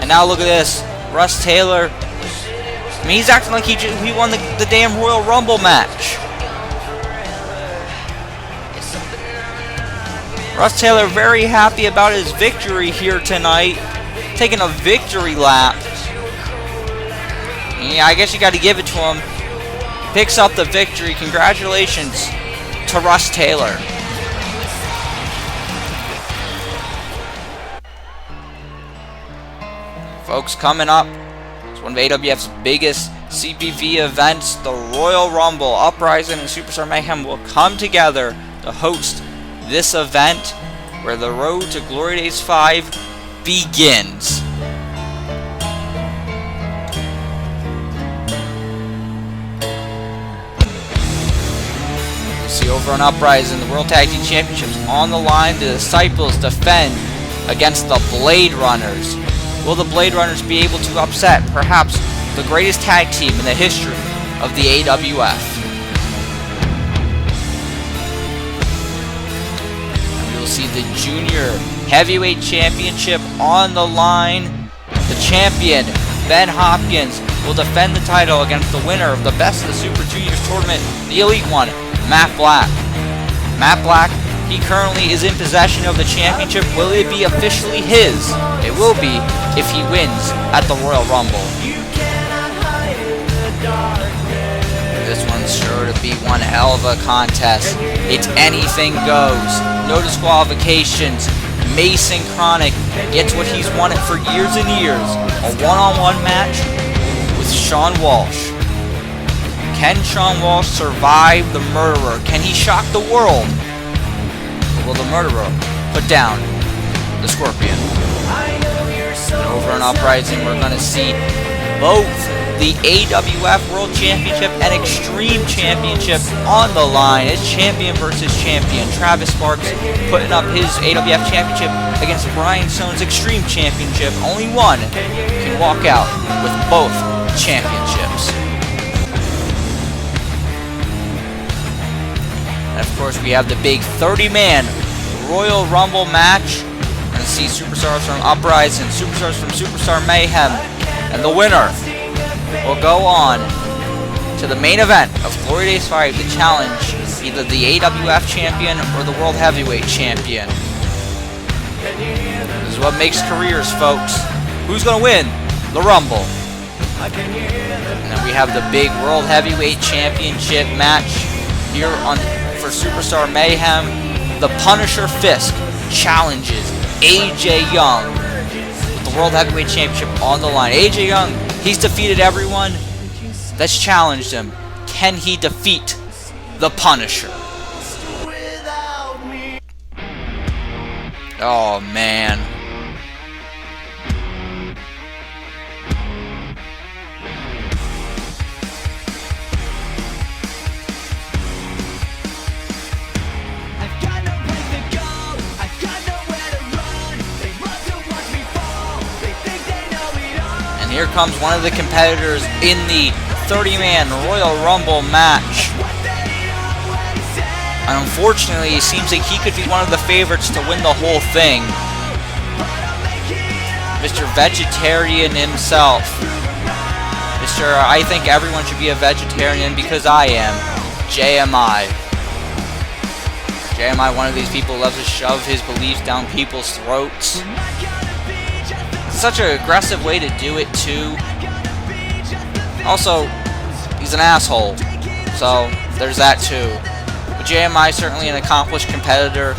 Speaker 2: And now look at this. Russ Taylor. I mean, he's acting like he won the damn Royal Rumble match. Russ Taylor very happy about his victory here tonight. Taking a victory lap. Yeah, I guess you got to give it to him. Picks up the victory. Congratulations to Russ Taylor. Folks, coming up, it's one of AWF's biggest CPV events, the Royal Rumble. Uprising and Superstar Mayhem will come together to host this event where the road to Glory Days 5 begins. You see over on Uprising, the World Tag Team Championships on the line. The Disciples defend against the Blade Runners. Will the Blade Runners be able to upset perhaps the greatest tag team in the history of the AWF? And we will see the Junior Heavyweight Championship on the line. The champion, Ben Hopkins, will defend the title against the winner of the Best of the Super Juniors tournament, the Elite One, Matt Black. Matt Black, he currently is in possession of the championship. Will it be officially his? It will be if he wins at the Royal Rumble. This one's sure to be one hell of a contest. It's anything goes. No disqualifications. Mason Chronic gets what he's wanted for years and years. A one-on-one match with Sean Walsh. Can Sean Walsh survive the Murderer? Can he shock the world? Or will the Murderer put down the Scorpion? And over on Uprising, we're going to see both the AWF World Championship and Extreme Championship on the line. It's champion versus champion. Travis Sparks putting up his AWF Championship against Brian Stone's Extreme Championship. Only one can walk out with both championships. And of course, we have the big 30-man Royal Rumble match. We're going to see superstars from Uprising, superstars from Superstar Mayhem, and the winner will go on to the main event of Glory Days 5 to challenge either the AWF champion or the World Heavyweight champion. This is what makes careers, folks. Who's going to win the Rumble? And then we have the big World Heavyweight Championship match here for Superstar Mayhem. The Punisher Fisk challenges AJ Young with the World Heavyweight Championship on the line. AJ Young, he's defeated everyone that's challenged him. Can he defeat the Punisher? Oh, man. Here comes one of the competitors in the 30-man Royal Rumble match. And unfortunately, it seems like he could be one of the favorites to win the whole thing. Mr. Vegetarian himself. Mr. I think everyone should be a vegetarian because I am. JMI. JMI, one of these people who loves to shove his beliefs down people's throats. Such an aggressive way to do it too. Also, he's an asshole, so there's that too. But JMI is certainly an accomplished competitor,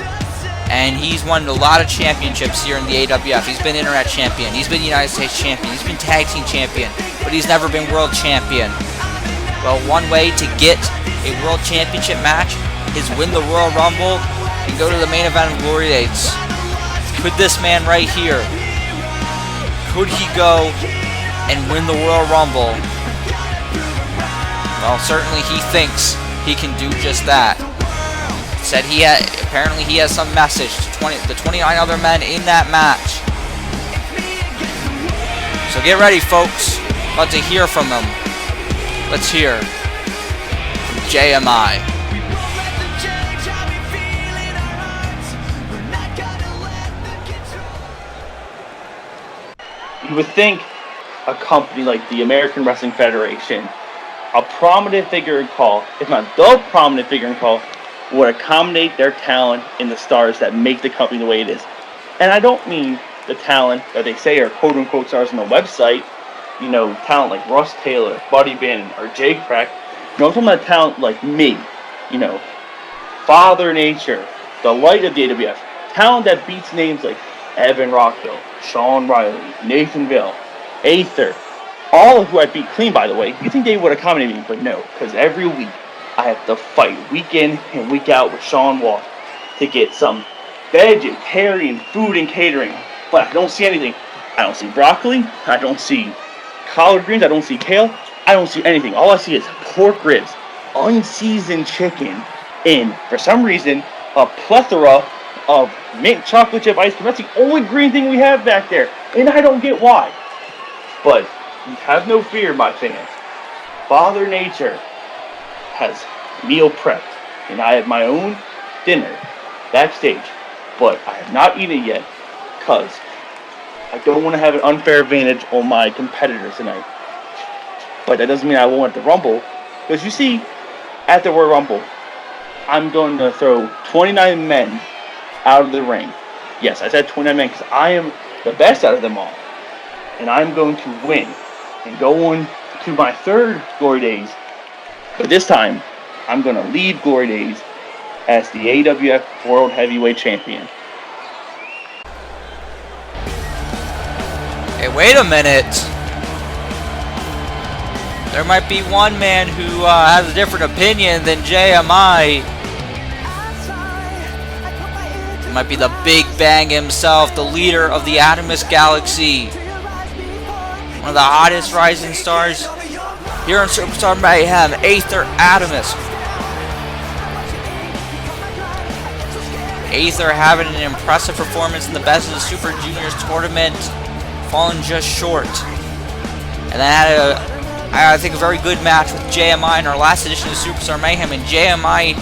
Speaker 2: and he's won a lot of championships here in the AWF. He's been Internet Champion, he's been United States Champion, he's been Tag Team Champion, but he's never been World Champion. Well, one way to get a World Championship match is win the Royal Rumble and go to the main event of Glory Days. Could this man right here, Could he go and win the Royal Rumble? Well, certainly he thinks he can do just that. Said apparently he has some message to the 29 other men in that match. So get ready, folks. About to hear from him. Let's hear from JMI.
Speaker 7: You would think a company like the American Wrestling Federation, a prominent figure in call, if not the prominent figure in call, would accommodate their talent in the stars that make the company the way it is. And I don't mean the talent that they say are quote-unquote stars on the website, you know, talent like Russ Taylor, Buddy Bannon, or Jay Krack. No, I'm talking about talent like me, you know, Father Nature, the light of the AWF, talent that beats names like Evan Rockville, Sean Riley, Nathan Bill, Aether, all of who I beat clean, by the way. You think they would accommodate me, but no, because every week I have to fight week in and week out with Sean Wall to get some vegetarian food and catering. But I don't see anything. I don't see broccoli. I don't see collard greens. I don't see kale. I don't see anything. All I see is pork ribs, unseasoned chicken, and for some reason, a plethora of mint chocolate chip ice cream. That's the only green thing we have back there, and I don't get why. But have no fear, my fans. Father Nature has meal prepped, and I have my own dinner backstage, but I have not eaten it yet because I don't want to have an unfair advantage on my competitors tonight. But that doesn't mean I won't at the Rumble, because you see, at the Royal Rumble, I'm going to throw 29 men out of the ring. Yes, I said 29 men because I am the best out of them all. And I'm going to win and go on to my third Glory Days. But this time, I'm going to lead Glory Days as the AWF World Heavyweight Champion.
Speaker 2: Hey, wait a minute. There might be one man who has a different opinion than JMI. It might be the Big Bang himself, the leader of the Adamus Galaxy. One of the hottest rising stars here in Superstar Mayhem, Aether Adamus. Aether having an impressive performance in the Best of the Super Juniors tournament, falling just short. And then had I think a very good match with JMI in our last edition of Superstar Mayhem, and JMI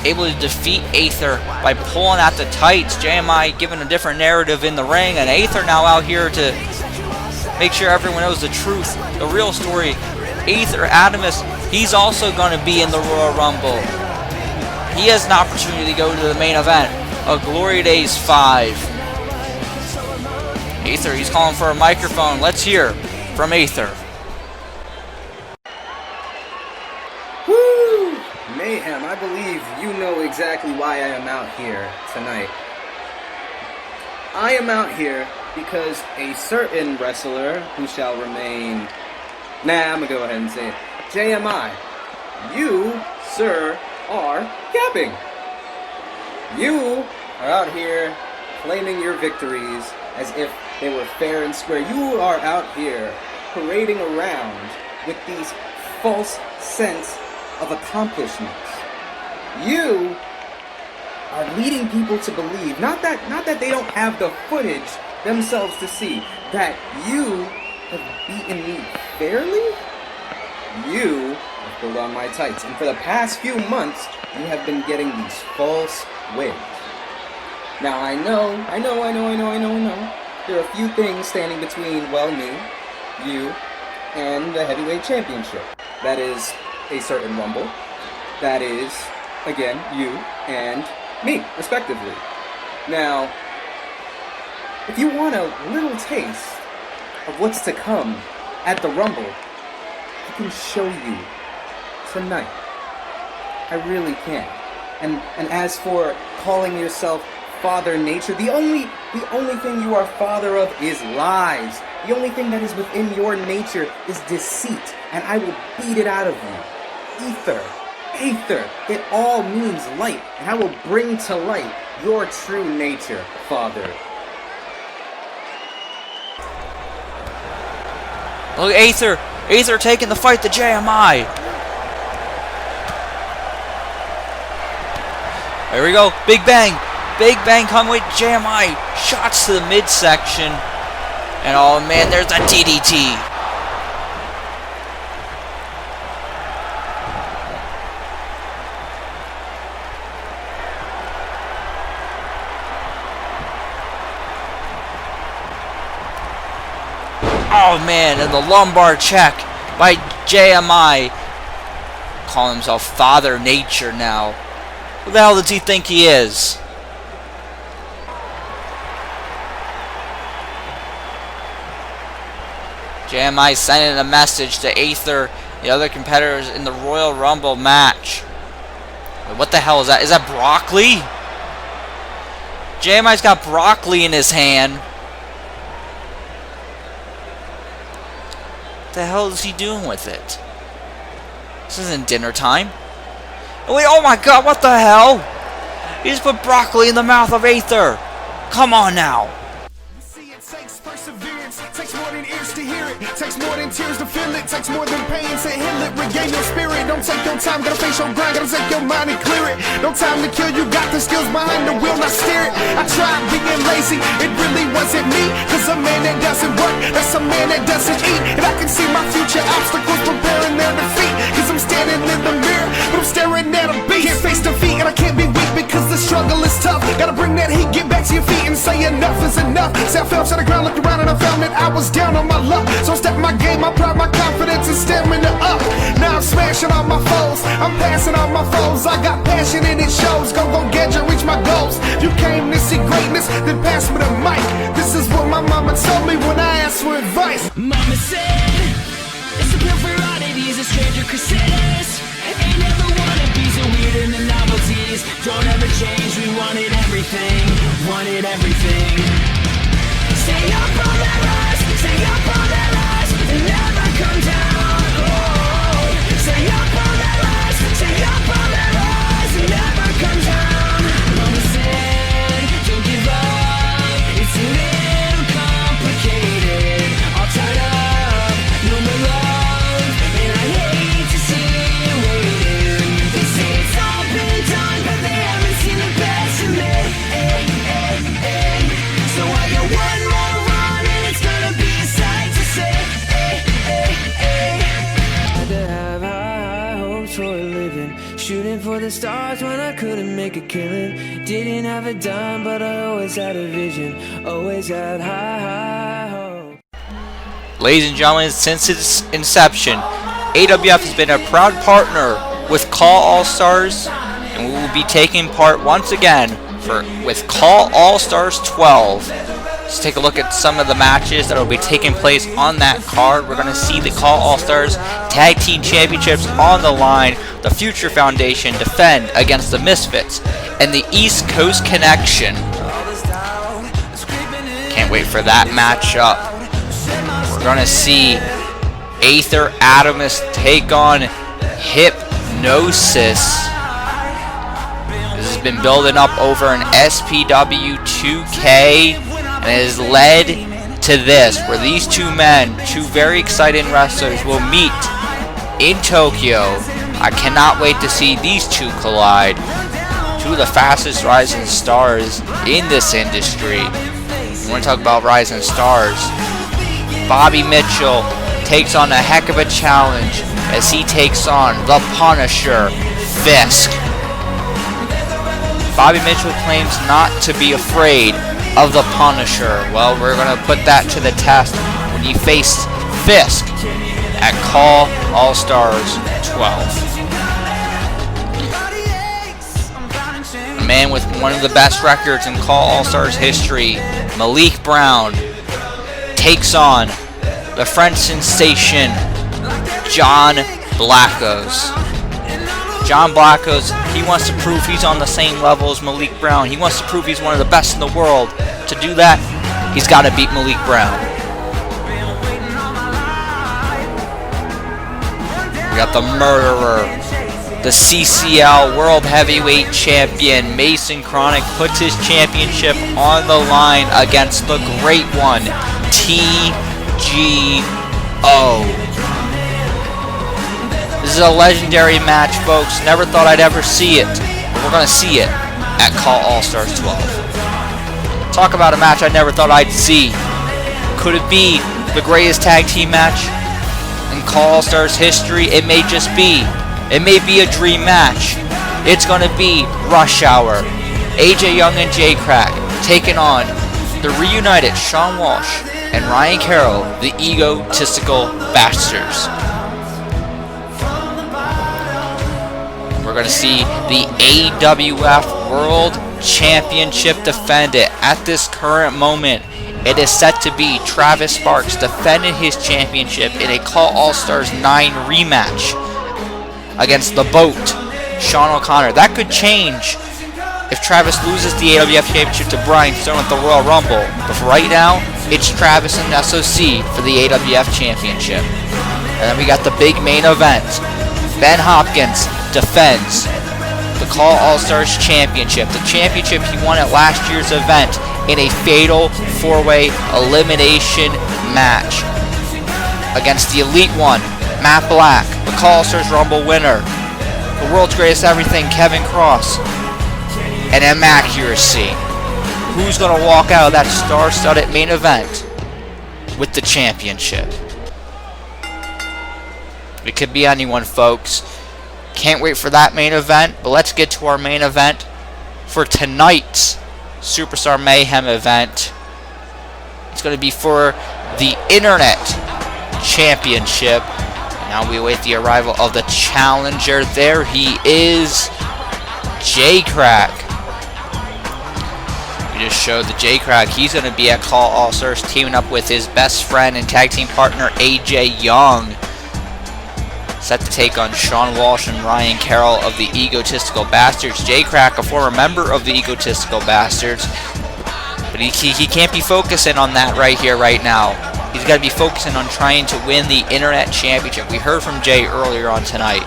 Speaker 2: able to defeat Aether by pulling out the tights. JMI giving a different narrative in the ring, and Aether now out here to make sure everyone knows the truth, the real story. Aether Adamus, he's also going to be in the Royal Rumble. He has an opportunity to go to the main event of Glory Days 5. Aether, he's calling for a microphone. Let's hear from Aether.
Speaker 8: Woo! Mayhem, I believe you know exactly why I am out here tonight. I am out here because a certain wrestler who shall remain... Nah, I'm gonna go ahead and say it. JMI, you, sir, are yapping. You are out here claiming your victories as if they were fair and square. You are out here parading around with these false sense of accomplishments. You are leading people to believe, not that they don't have the footage themselves to see, that you have beaten me fairly? You have pulled on my tights, and for the past few months, you have been getting these false wins. Now I know. There are a few things standing between, well, me, you, and the Heavyweight Championship. That is a certain Rumble. That is, again, you and me, respectively. Now, if you want a little taste of what's to come at the Rumble, I can show you tonight. I really can. And as for calling yourself Father Nature, the only thing you are father of is lies. The only thing that is within your nature is deceit, and I will beat it out of you. Aether, it all means light, and I will bring to light your true nature, Father.
Speaker 2: Look, Aether. Aether taking the fight to JMI. There we go. Big Bang. Big Bang coming with JMI. Shots to the midsection. And oh man, there's a DDT. Oh man, and the lumbar check by JMI. Calling himself Father Nature now. Who the hell does he think he is? JMI sending a message to Aether, the other competitors in the Royal Rumble match. Wait, what the hell is that? Is that broccoli? JMI's got broccoli in his hand. What the hell is he doing with it? This isn't dinner time. Oh, wait, oh my god, what the hell? He just put broccoli in the mouth of Aether. Come on now.
Speaker 5: See, it takes perseverance, takes more than ears to hear it, takes more than tears to feel it, takes more than pain to heal it, regain your spirit. Don't take your time, gotta face your grind, gotta take your mind and clear it. No time to kill, you got the skills behind the wheel, not steer it. I tried being lazy, it really wasn't me, cause a man that doesn't work, that's a man that doesn't eat. And I can see my future obstacles preparing their defeat, cause I'm standing in the mirror, but I'm staring at a beat. Can't face defeat and I can't be weak because the struggle is tough. Gotta bring that heat, get back to your feet and say enough is enough. See, I fell to the ground, looked around and I found that I was down on my luck. So I stepped my game, my pride, my confidence and stamina up. Now I'm smashing all my foes, I'm passing all my foes. I got passion and it shows, go get you, reach my goals. You came to see greatness, then pass me the mic. This is what my mama told me when I asked for advice.
Speaker 3: Mama said, it's a pill for oddities, a stranger crusaders. Ain't never wanna be so weird in the novelties. Don't ever change, we wanted everything, wanted everything. Stay up on that rise, stay up on that rise, and never come down. Oh, stay up on that rise, stay up on that rise, and never come down. Mama said, don't give up, it's a little complicated. All tied up, no more love, and I hate to see you waiting. They say it's all been done, but they haven't seen the best of me. So I got one more run, and it's gonna be a sight to see. Had to have high hopes for a living, shooting for the stars when I couldn't make a killing. Didn't have a dime, but I always had a vision, always had high hope.
Speaker 2: Ladies and gentlemen, since its inception, AWF has been a proud partner with Call All Stars, and we will be taking part once again with Call All Stars 12. Let's take a look at some of the matches that will be taking place on that card. We're going to see the Call All Stars Tag Team Championships on the line. The Future Foundation defend against the Misfits and the East Coast Connection. Can't wait for that matchup. We're going to see Aether Adamus take on Hypnosis. This has been building up over an SPW 2K and it has led to this, where these two men, two very exciting wrestlers, will meet in Tokyo. I cannot wait to see these two collide. Two of the fastest rising stars in this industry. We want to talk about rising stars. Bobby Mitchell takes on a heck of a challenge as he takes on the Punisher, Fisk. Bobby Mitchell claims not to be afraid of the Punisher. Well, we're going to put that to the test when he faced Fisk at Call All Stars 12. A man with one of the best records in Call All Stars history, Malik Brown, takes on the French sensation, John Blackos. John Blackos, he wants to prove he's on the same level as Malik Brown. He wants to prove he's one of the best in the world. To do that, he's got to beat Malik Brown. We got the Murderer, the CCL World Heavyweight Champion, Mason Chronic, puts his championship on the line against the Great One, TGP. Oh. This is a legendary match, folks. Never thought I'd ever see it. But we're going to see it at Call All-Stars 12. Talk about a match I never thought I'd see. Could it be the greatest tag team match in Call All-Stars history? It may just be. It may be a dream match. It's going to be Rush Hour. AJ Young and Krack taking on the reunited Sean Walsh and Ryan Carroll, the egotistical bastards. We're going to see the AWF World Championship defended. At this current moment, it is set to be Travis Sparks defending his championship in a Call All-Stars 9 rematch against the Boat, Sean O'Connor. That could change if Travis loses the AWF Championship to Brian Stone at the Royal Rumble. But for right now, it's Travis and SOC for the AWF Championship. And then we got the big main event. Ben Hopkins defends the Call All-Stars Championship. The championship he won at last year's event in a fatal 4-way elimination match against the Elite One, Matt Black, the Call All-Stars Rumble winner, the world's greatest everything, Kevin Cross, and M Accuracy. Who's going to walk out of that star-studded main event with the championship? It could be anyone, folks. Can't wait for that main event, but let's get to our main event for tonight's Superstar Mayhem event. It's going to be for the Internet Championship. Now we await the arrival of the challenger. There he is, Krack. We just showed the Krack. He's going to be at Call All-Stars teaming up with his best friend and tag team partner AJ Young. Set to take on Sean Walsh and Ryan Carroll of the Egotistical Bastards. Krack, a former member of the Egotistical Bastards, but he can't be focusing on that right here, right now. He's got to be focusing on trying to win the Internet Championship. We heard from Jay earlier on tonight.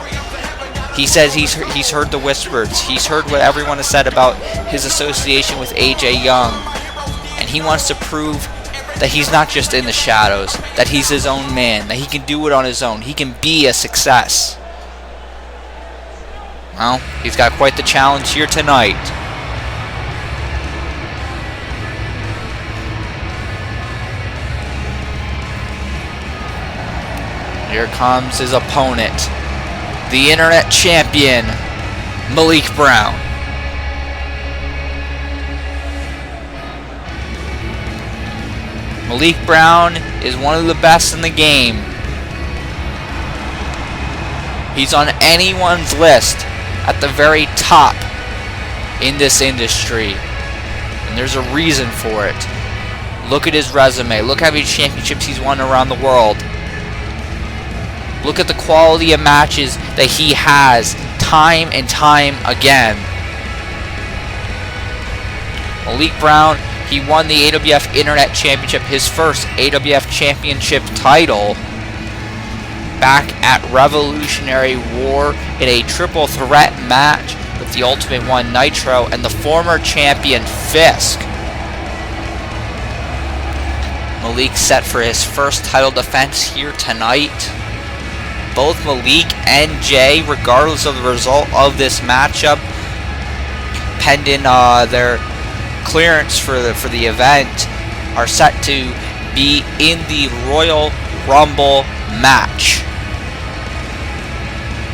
Speaker 2: He says he's heard the whispers. He's heard what everyone has said about his association with AJ Young, and he wants to prove that he's not just in the shadows, that he's his own man, that he can do it on his own, he can be a success. Well, he's got quite the challenge here tonight. Here comes his opponent, the Internet Champion, Malik Brown. Malik Brown is one of the best in the game. He's on anyone's list at the very top in this industry. And there's a reason for it. Look at his resume. Look how many championships he's won around the world. Look at the quality of matches that he has time and time again. Malik Brown, he won the AWF Internet Championship, his first AWF Championship title, back at Revolutionary War in a triple threat match with the Ultimate One Nitro and the former champion Fisk. Malik set for his first title defense here tonight. Both Malik and Jay, regardless of the result of this matchup, pending their clearance for the event, are set to be in the Royal Rumble match.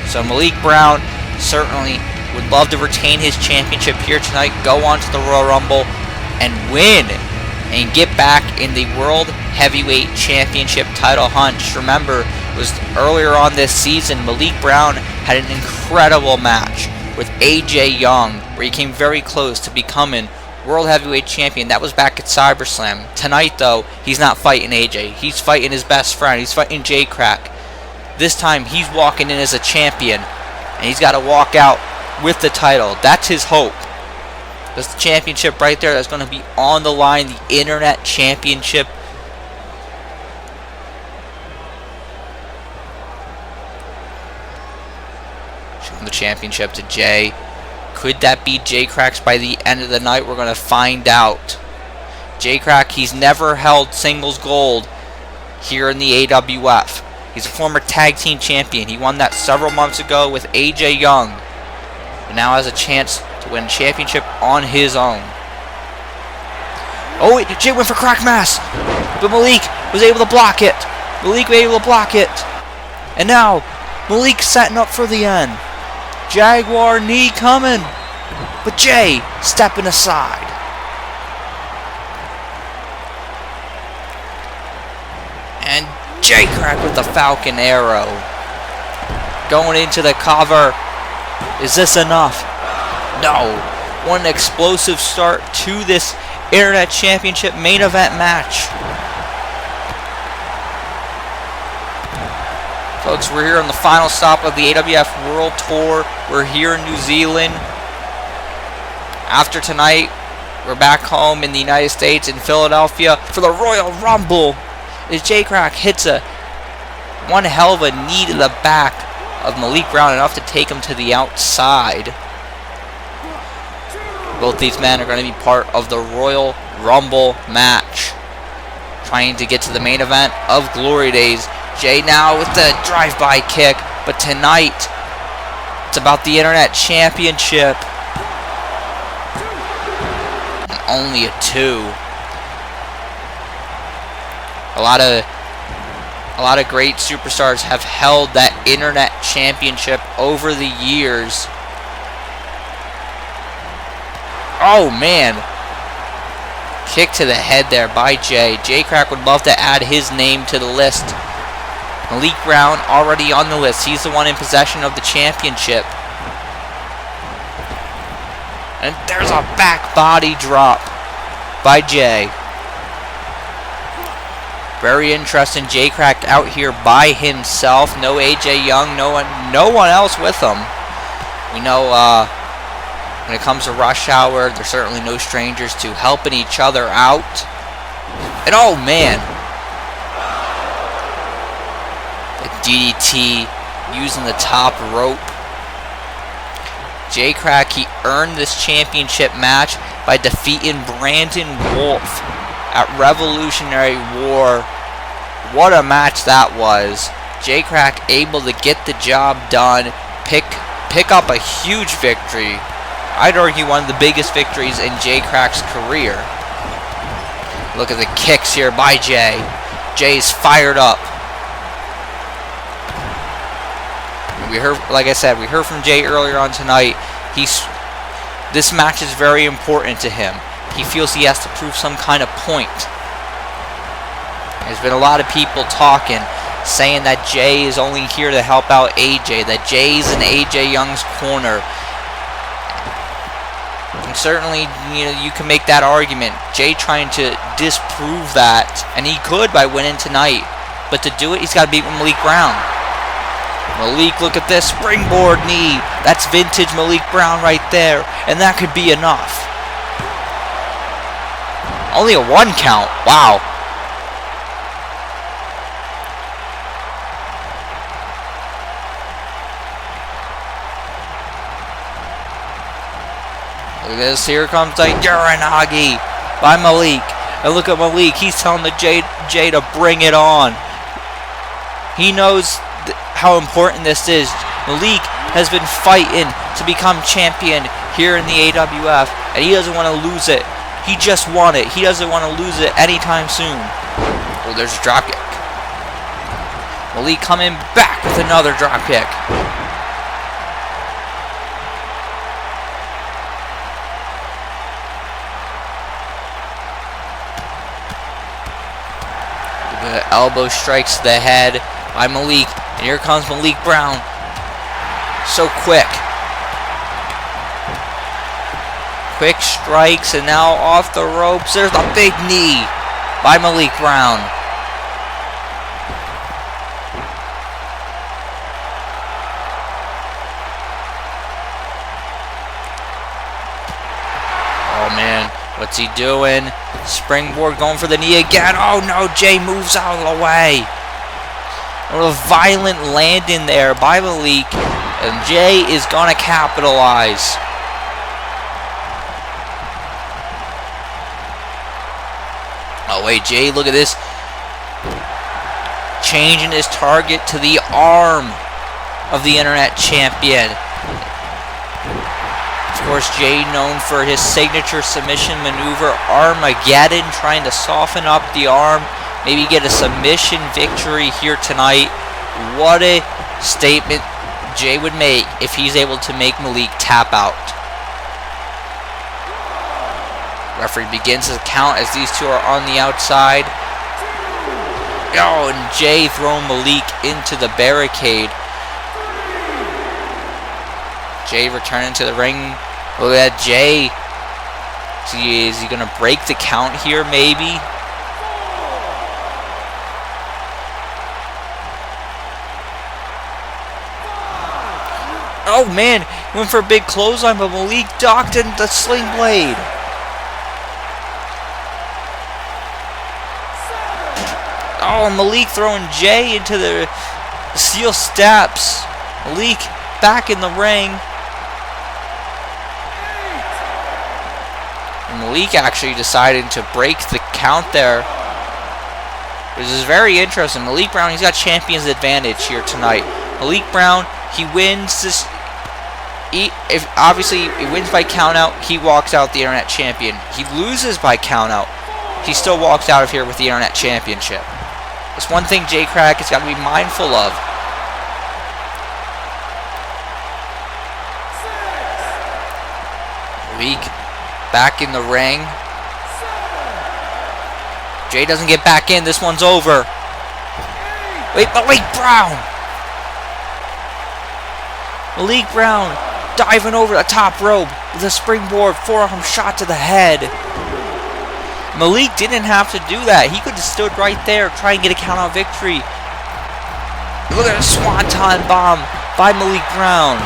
Speaker 2: So Malik Brown certainly would love to retain his championship here tonight, go on to the Royal Rumble and win and get back in the World Heavyweight Championship title hunt. Remember, it was earlier on this season, Malik Brown had an incredible match with AJ Young where he came very close to becoming World Heavyweight Champion. That was back at CyberSlam. Tonight, though, he's not fighting AJ. He's fighting his best friend. He's fighting Krack. This time, he's walking in as a champion, and he's got to walk out with the title. That's his hope. That's the championship right there. That's going to be on the line. The Internet Championship. Showing the championship to Jay. Could that be Krack's by the end of the night? We're going to find out. Krack, he's never held singles gold here in the AWF. He's a former tag team champion. He won that several months ago with AJ Young, and now has a chance to win a championship on his own. Oh, wait, Jay went for Krack mass, but Malik was able to block it. And now, Malik setting up for the end. Jaguar knee coming, but Jay stepping aside. And Jay Krack with the Falcon Arrow. Going into the cover. Is this enough? No. One explosive start to this Internet Championship main event match. Folks, we're here on the final stop of the AWF World Tour. We're here in New Zealand. After tonight, we're back home in the United States in Philadelphia for the Royal Rumble. As Jay Krack hits one hell of a knee to the back of Malik Brown, enough to take him to the outside. Both these men are going to be part of the Royal Rumble match, trying to get to the main event of Glory Days. Jay now with the drive-by kick, but tonight it's about the Internet Championship. And only a 2. A lot of great superstars have held that Internet Championship over the years. Oh man, kick to the head there by Jay. Jay Krack would love to add his name to the list. Malik Brown already on the list. He's the one in possession of the championship. And there's a back body drop by Jay. Very interesting. Jay Krack out here by himself. No AJ Young. No one else with him. We know when it comes to rush hour, there's certainly no strangers to helping each other out. And oh man, the DDT using the top rope. Jay Krack, he earned this championship match by defeating Brandon Wolfe at Revolutionary War. What a match that was. Jay Krack able to get the job done, pick up a huge victory. I'd argue one of the biggest victories in Jay Krack's career. Look at the kicks here by Jay. Jay's fired up. We heard, like I said, we heard from Jay earlier on tonight. This match is very important to him. He feels he has to prove some kind of point. There's been a lot of people talking, saying that Jay is only here to help out AJ, that Jay's in AJ Young's corner. And certainly, you can make that argument. Jay trying to disprove that, and he could by winning tonight. But to do it, he's got to beat Malik Brown. Malik, look at this springboard knee. That's vintage Malik Brown right there, and that could be enough. Only a 1 count. Wow. Look at this. Here comes the Uranagi by Malik. And look at Malik. He's telling the Jay to bring it on. He knows how important this is. Malik has been fighting to become champion here in the AWF, and he doesn't want to lose it. He just won it. He doesn't want to lose it anytime soon. Oh, there's a drop kick. Malik coming back with another drop kick. The elbow strikes to the head by Malik. And here comes Malik Brown. So quick. Quick strikes, and now off the ropes. There's a big knee by Malik Brown. Oh man, what's he doing? Springboard going for the knee again. Oh no, Jay moves out of the way. A violent landing there by Malik, and Jay is gonna capitalize. Oh wait, Jay, look at this. changing his target to the arm of the Internet Champion. Of course, Jay known for his signature submission maneuver, Armageddon, trying to soften up the arm, maybe get a submission victory here tonight. What a statement Jay would make if he's able to make Malik tap out. Referee begins his count as these two are on the outside. Oh, and Jay throwing Malik into the barricade. Jay returning to the ring. Look at Jay. Is he going to break the count here, maybe? Oh, man. He went for a big clothesline, but Malik docked in the sling blade. Oh, Malik throwing Jay into the steel steps. Malik back in the ring. And Malik actually decided to break the count there. This is very interesting. Malik Brown, he's got champion's advantage here tonight. Malik Brown, he wins this. If obviously he wins by count out, he walks out the Internet Champion. He loses by count out, he still walks out of here with the Internet Championship. That's one thing Jay Krack has got to be mindful of. Malik back in the ring. Jay doesn't get back in. This one's over. Wait, Malik Brown. Malik Brown diving over the top rope with a springboard forearm shot to the head. Malik didn't have to do that. He could have stood right there, try and get a count-out victory. Look at a swanton bomb by Malik Brown.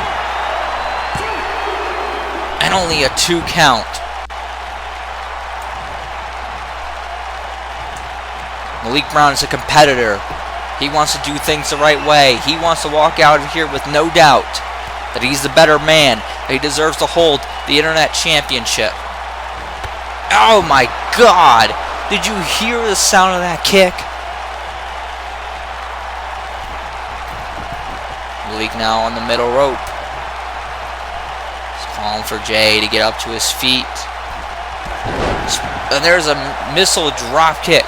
Speaker 2: And only a 2 count. Malik Brown is a competitor. He wants to do things the right way. He wants to walk out of here with no doubt that he's the better man, that he deserves to hold the Internet Championship. Oh my God! Did you hear the sound of that kick? Malik now on the middle rope. He's calling for Jay to get up to his feet. And there's a missile drop kick.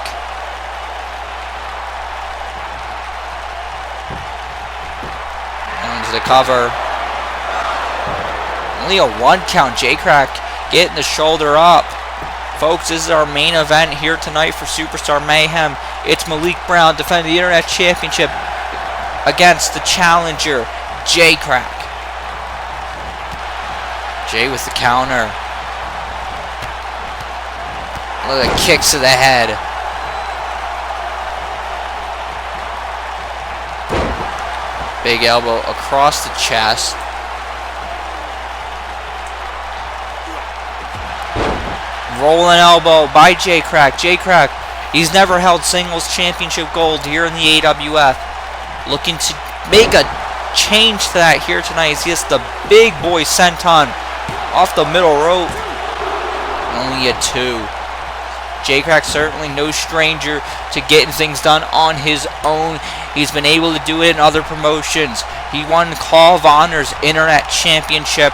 Speaker 2: Into the cover. Only a 1 count. Jay Krack getting the shoulder up. Folks, this is our main event here tonight for Superstar Mayhem. It's Malik Brown defending the Internet Championship against the challenger, Jay Krack. Jay with the counter. Look at the kicks to the head. Big elbow across the chest. Rolling elbow by Jay Krack. Jay Krack, he's never held singles championship gold here in the AWF. Looking to make a change to that here tonight. He gets the big boy senton off the middle rope. Only a 2. Jay Krack certainly no stranger to getting things done on his own. He's been able to do it in other promotions. He won Call of Honor's Internet Championship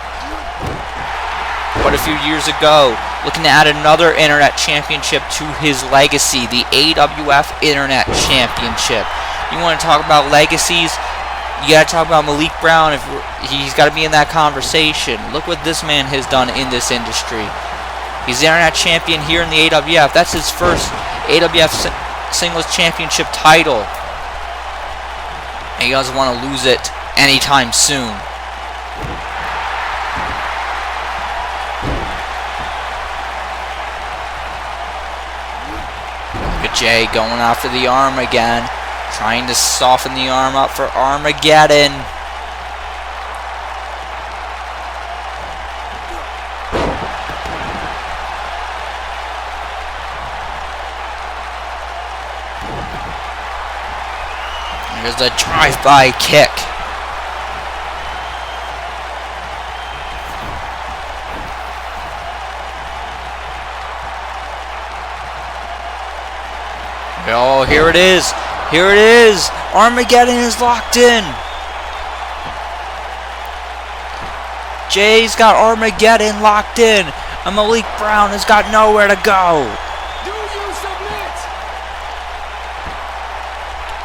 Speaker 2: but a few years ago. Looking to add another Internet Championship to his legacy, the AWF Internet Championship. You want to talk about legacies? You got to talk about Malik Brown. If he's got to be in that conversation. Look what this man has done in this industry. He's the Internet Champion here in the AWF. That's his first AWF Singles Championship title. And he doesn't want to lose it anytime soon. Jay going after the arm again, trying to soften the arm up for Armageddon. Here's a drive-by kick. Oh, here it is. Here it is. Armageddon is locked in. Jay's got Armageddon locked in. And Malik Brown has got nowhere to go.
Speaker 5: Do you submit?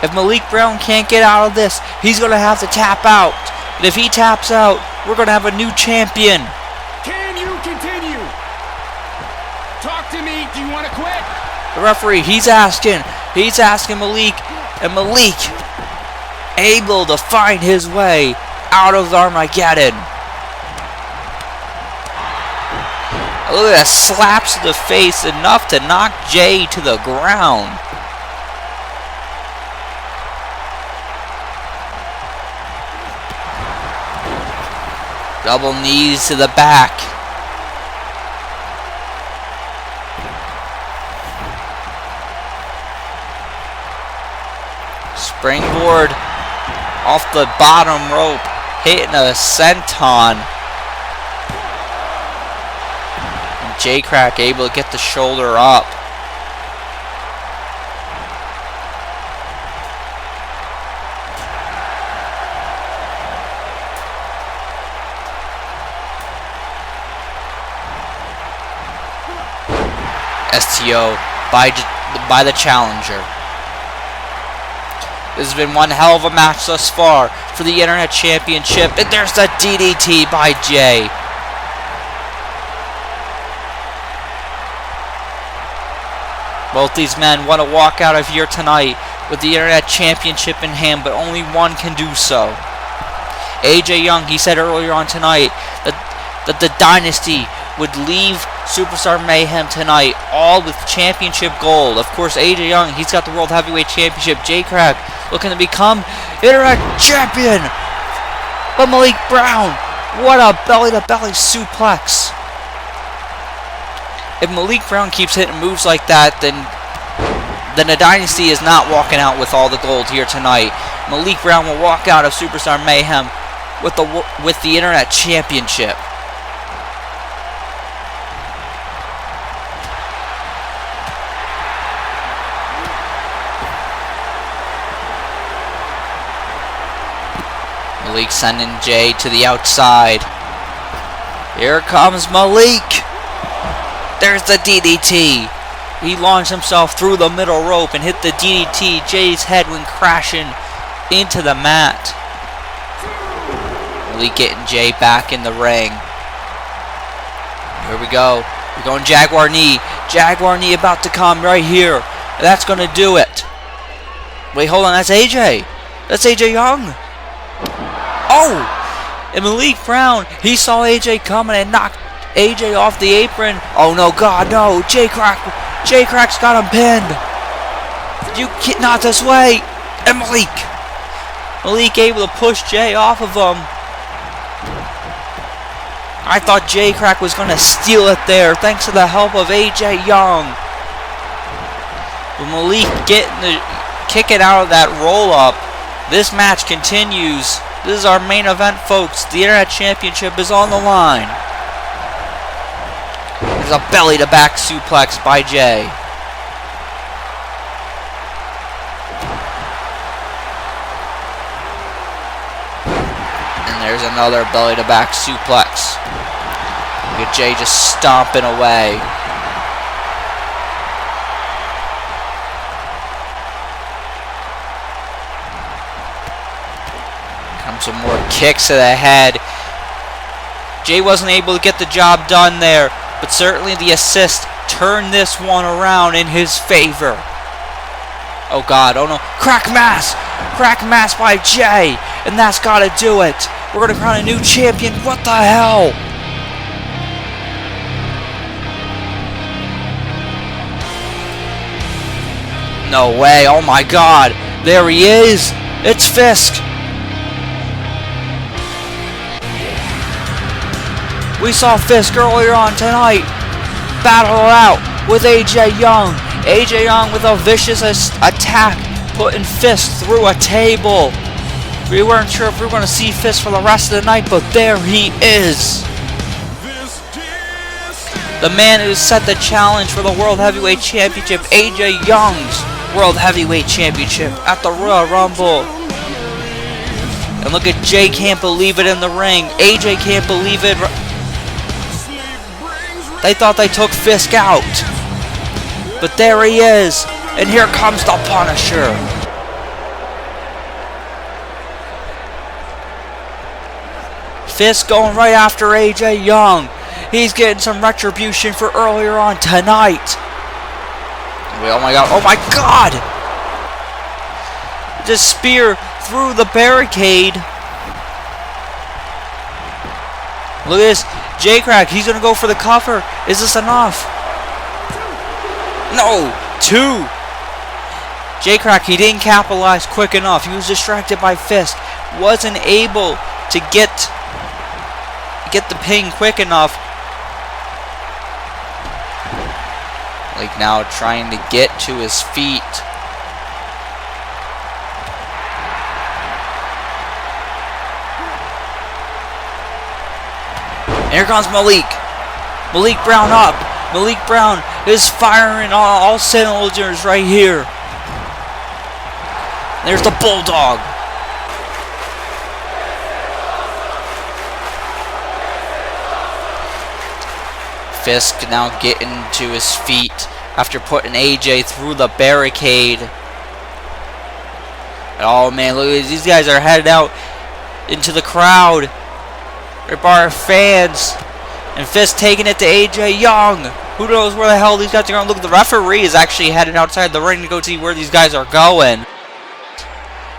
Speaker 2: If Malik Brown can't get out of this, he's going to have to tap out. And if he taps out, we're going to have a new champion.
Speaker 5: Can you continue? Talk to me. Do you want to quit?
Speaker 2: The referee, he's asking Malik, and Malik able to find his way out of Armageddon. Look at that, slaps to the face, enough to knock Jay to the ground. Double knees to the back. Springboard off the bottom rope, hitting a senton. And J Krack able to get the shoulder up. STO by the challenger. This has been one hell of a match thus far for the Internet Championship. And there's the DDT by Jay. Both these men want to walk out of here tonight with the Internet Championship in hand, but only one can do so. AJ Young, he said earlier on tonight that the Dynasty would leave Superstar Mayhem tonight all with championship gold. Of course, AJ Young, he's got the World Heavyweight Championship. J Krack looking to become Internet Champion. But Malik Brown, what a belly-to-belly suplex. If Malik Brown keeps hitting moves like that, then the Dynasty is not walking out with all the gold here tonight. Malik Brown will walk out of Superstar Mayhem with the Internet Championship. Malik sending Jay to the outside. Here comes Malik. There's the DDT. He launched himself through the middle rope and hit the DDT. Jay's head went crashing into the mat. Malik getting Jay back in the ring. Here we go. We're going Jaguar knee. Jaguar knee about to come right here. That's going to do it. Wait, hold on. That's AJ. That's AJ Young. Oh! And Malik Brown, he saw AJ coming and knocked AJ off the apron. Oh no, God, no. J Krack's got him pinned. Not this way. And Malik able to push Jay off of him. I thought J Krack was going to steal it there, thanks to the help of AJ Young. With Malik kicking out of that roll up, this match continues. This is our main event, folks. The Internet Championship is on the line. There's a belly-to-back suplex by Jay. And there's another belly-to-back suplex. Look at Jay just stomping away. Some more kicks to the head. Jay wasn't able to get the job done there, but certainly the assist turned this one around in his favor. Oh God, oh no. Crack mass by Jay, and that's gotta do it. We're gonna crown a new champion. What the hell? No way, oh my God. There he is. It's Fisk. We saw Fisk earlier on tonight battle it out with AJ Young. AJ Young with a vicious attack, putting Fisk through a table. We weren't sure if we were going to see Fisk for the rest of the night, but there he is. The man who set the challenge for the World Heavyweight Championship, AJ Young's World Heavyweight Championship at the Royal Rumble. And look at Jay, can't believe it in the ring. AJ can't believe it. They thought they took Fisk out. But there he is. And here comes the Punisher. Fisk going right after AJ Young. He's getting some retribution for earlier on tonight. Oh my god. Oh my god. The spear through the barricade. Look at this. Krack, he's going to go for the cover. Is this enough? No. 2. Krack, he didn't capitalize quick enough. He was distracted by Fisk. Wasn't able to get the ping quick enough. Like now trying to get to his feet. And here comes Malik. Malik Brown up. Malik Brown is firing all cylinders right here. There's the Bulldog. Fisk now getting to his feet after putting AJ through the barricade. Oh man, look at these guys are headed out into the crowd. They're bar fans. And Fisk taking it to AJ Young. Who knows where the hell these guys are going? Look, the referee is actually headed outside the ring to go see where these guys are going.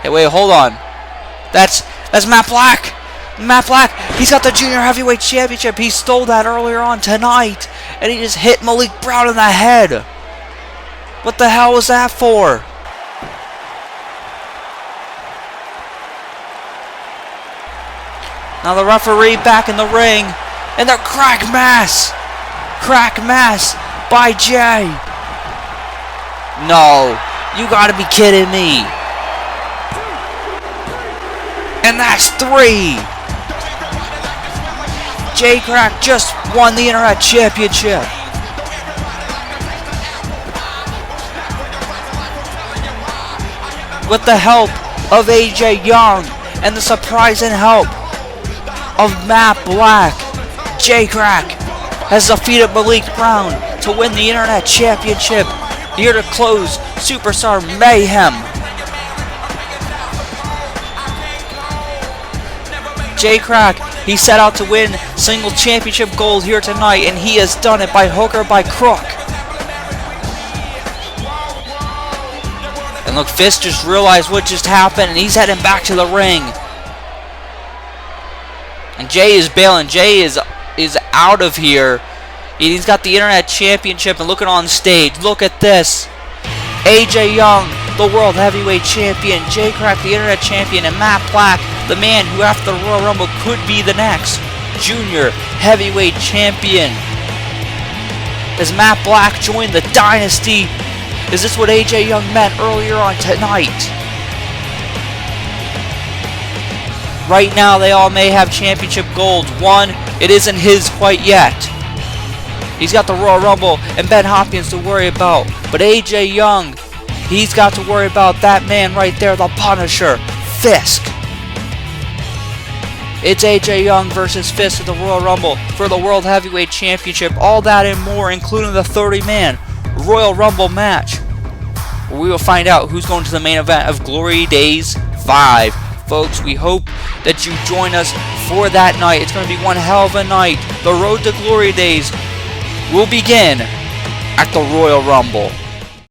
Speaker 2: Hey, wait, hold on. That's Matt Black. Matt Black, he's got the Junior Heavyweight Championship. He stole that earlier on tonight. And he just hit Malik Brown in the head. What the hell was that for? Now the referee back in the ring. And the Krack mass. Krack mass by Jay. No, you gotta be kidding me. And that's 3. Krack just won the Internet Championship. With the help of AJ Young and the surprising help of Matt Black, Krack has defeated Malik Brown to win the Internet Championship. Here to close Superstar Mayhem. Krack, he set out to win single championship gold here tonight, and he has done it by hook or by crook. And look, Fisk just realized what just happened, and he's heading back to the ring. And Jay is bailing. Jay is out of here. He's got the Internet Championship, and looking on stage, look at this. AJ Young, the World Heavyweight Champion, Krack, the Internet Champion, and Matt Black, the man who after the Royal Rumble could be the next Junior Heavyweight Champion. Has Matt Black joined the Dynasty? Is this what AJ Young meant earlier on tonight? Right now, they all may have championship gold. One, it isn't his quite yet. He's got the Royal Rumble and Ben Hopkins to worry about. But AJ Young, he's got to worry about that man right there, the Punisher, Fisk. It's AJ Young versus Fisk at the Royal Rumble for the World Heavyweight Championship. All that and more, including the 30-man Royal Rumble match, where we will find out who's going to the main event of Glory Days 5. Folks, we hope that you join us for that night. It's going to be one hell of a night. The road to Glory Days will begin at the Royal Rumble.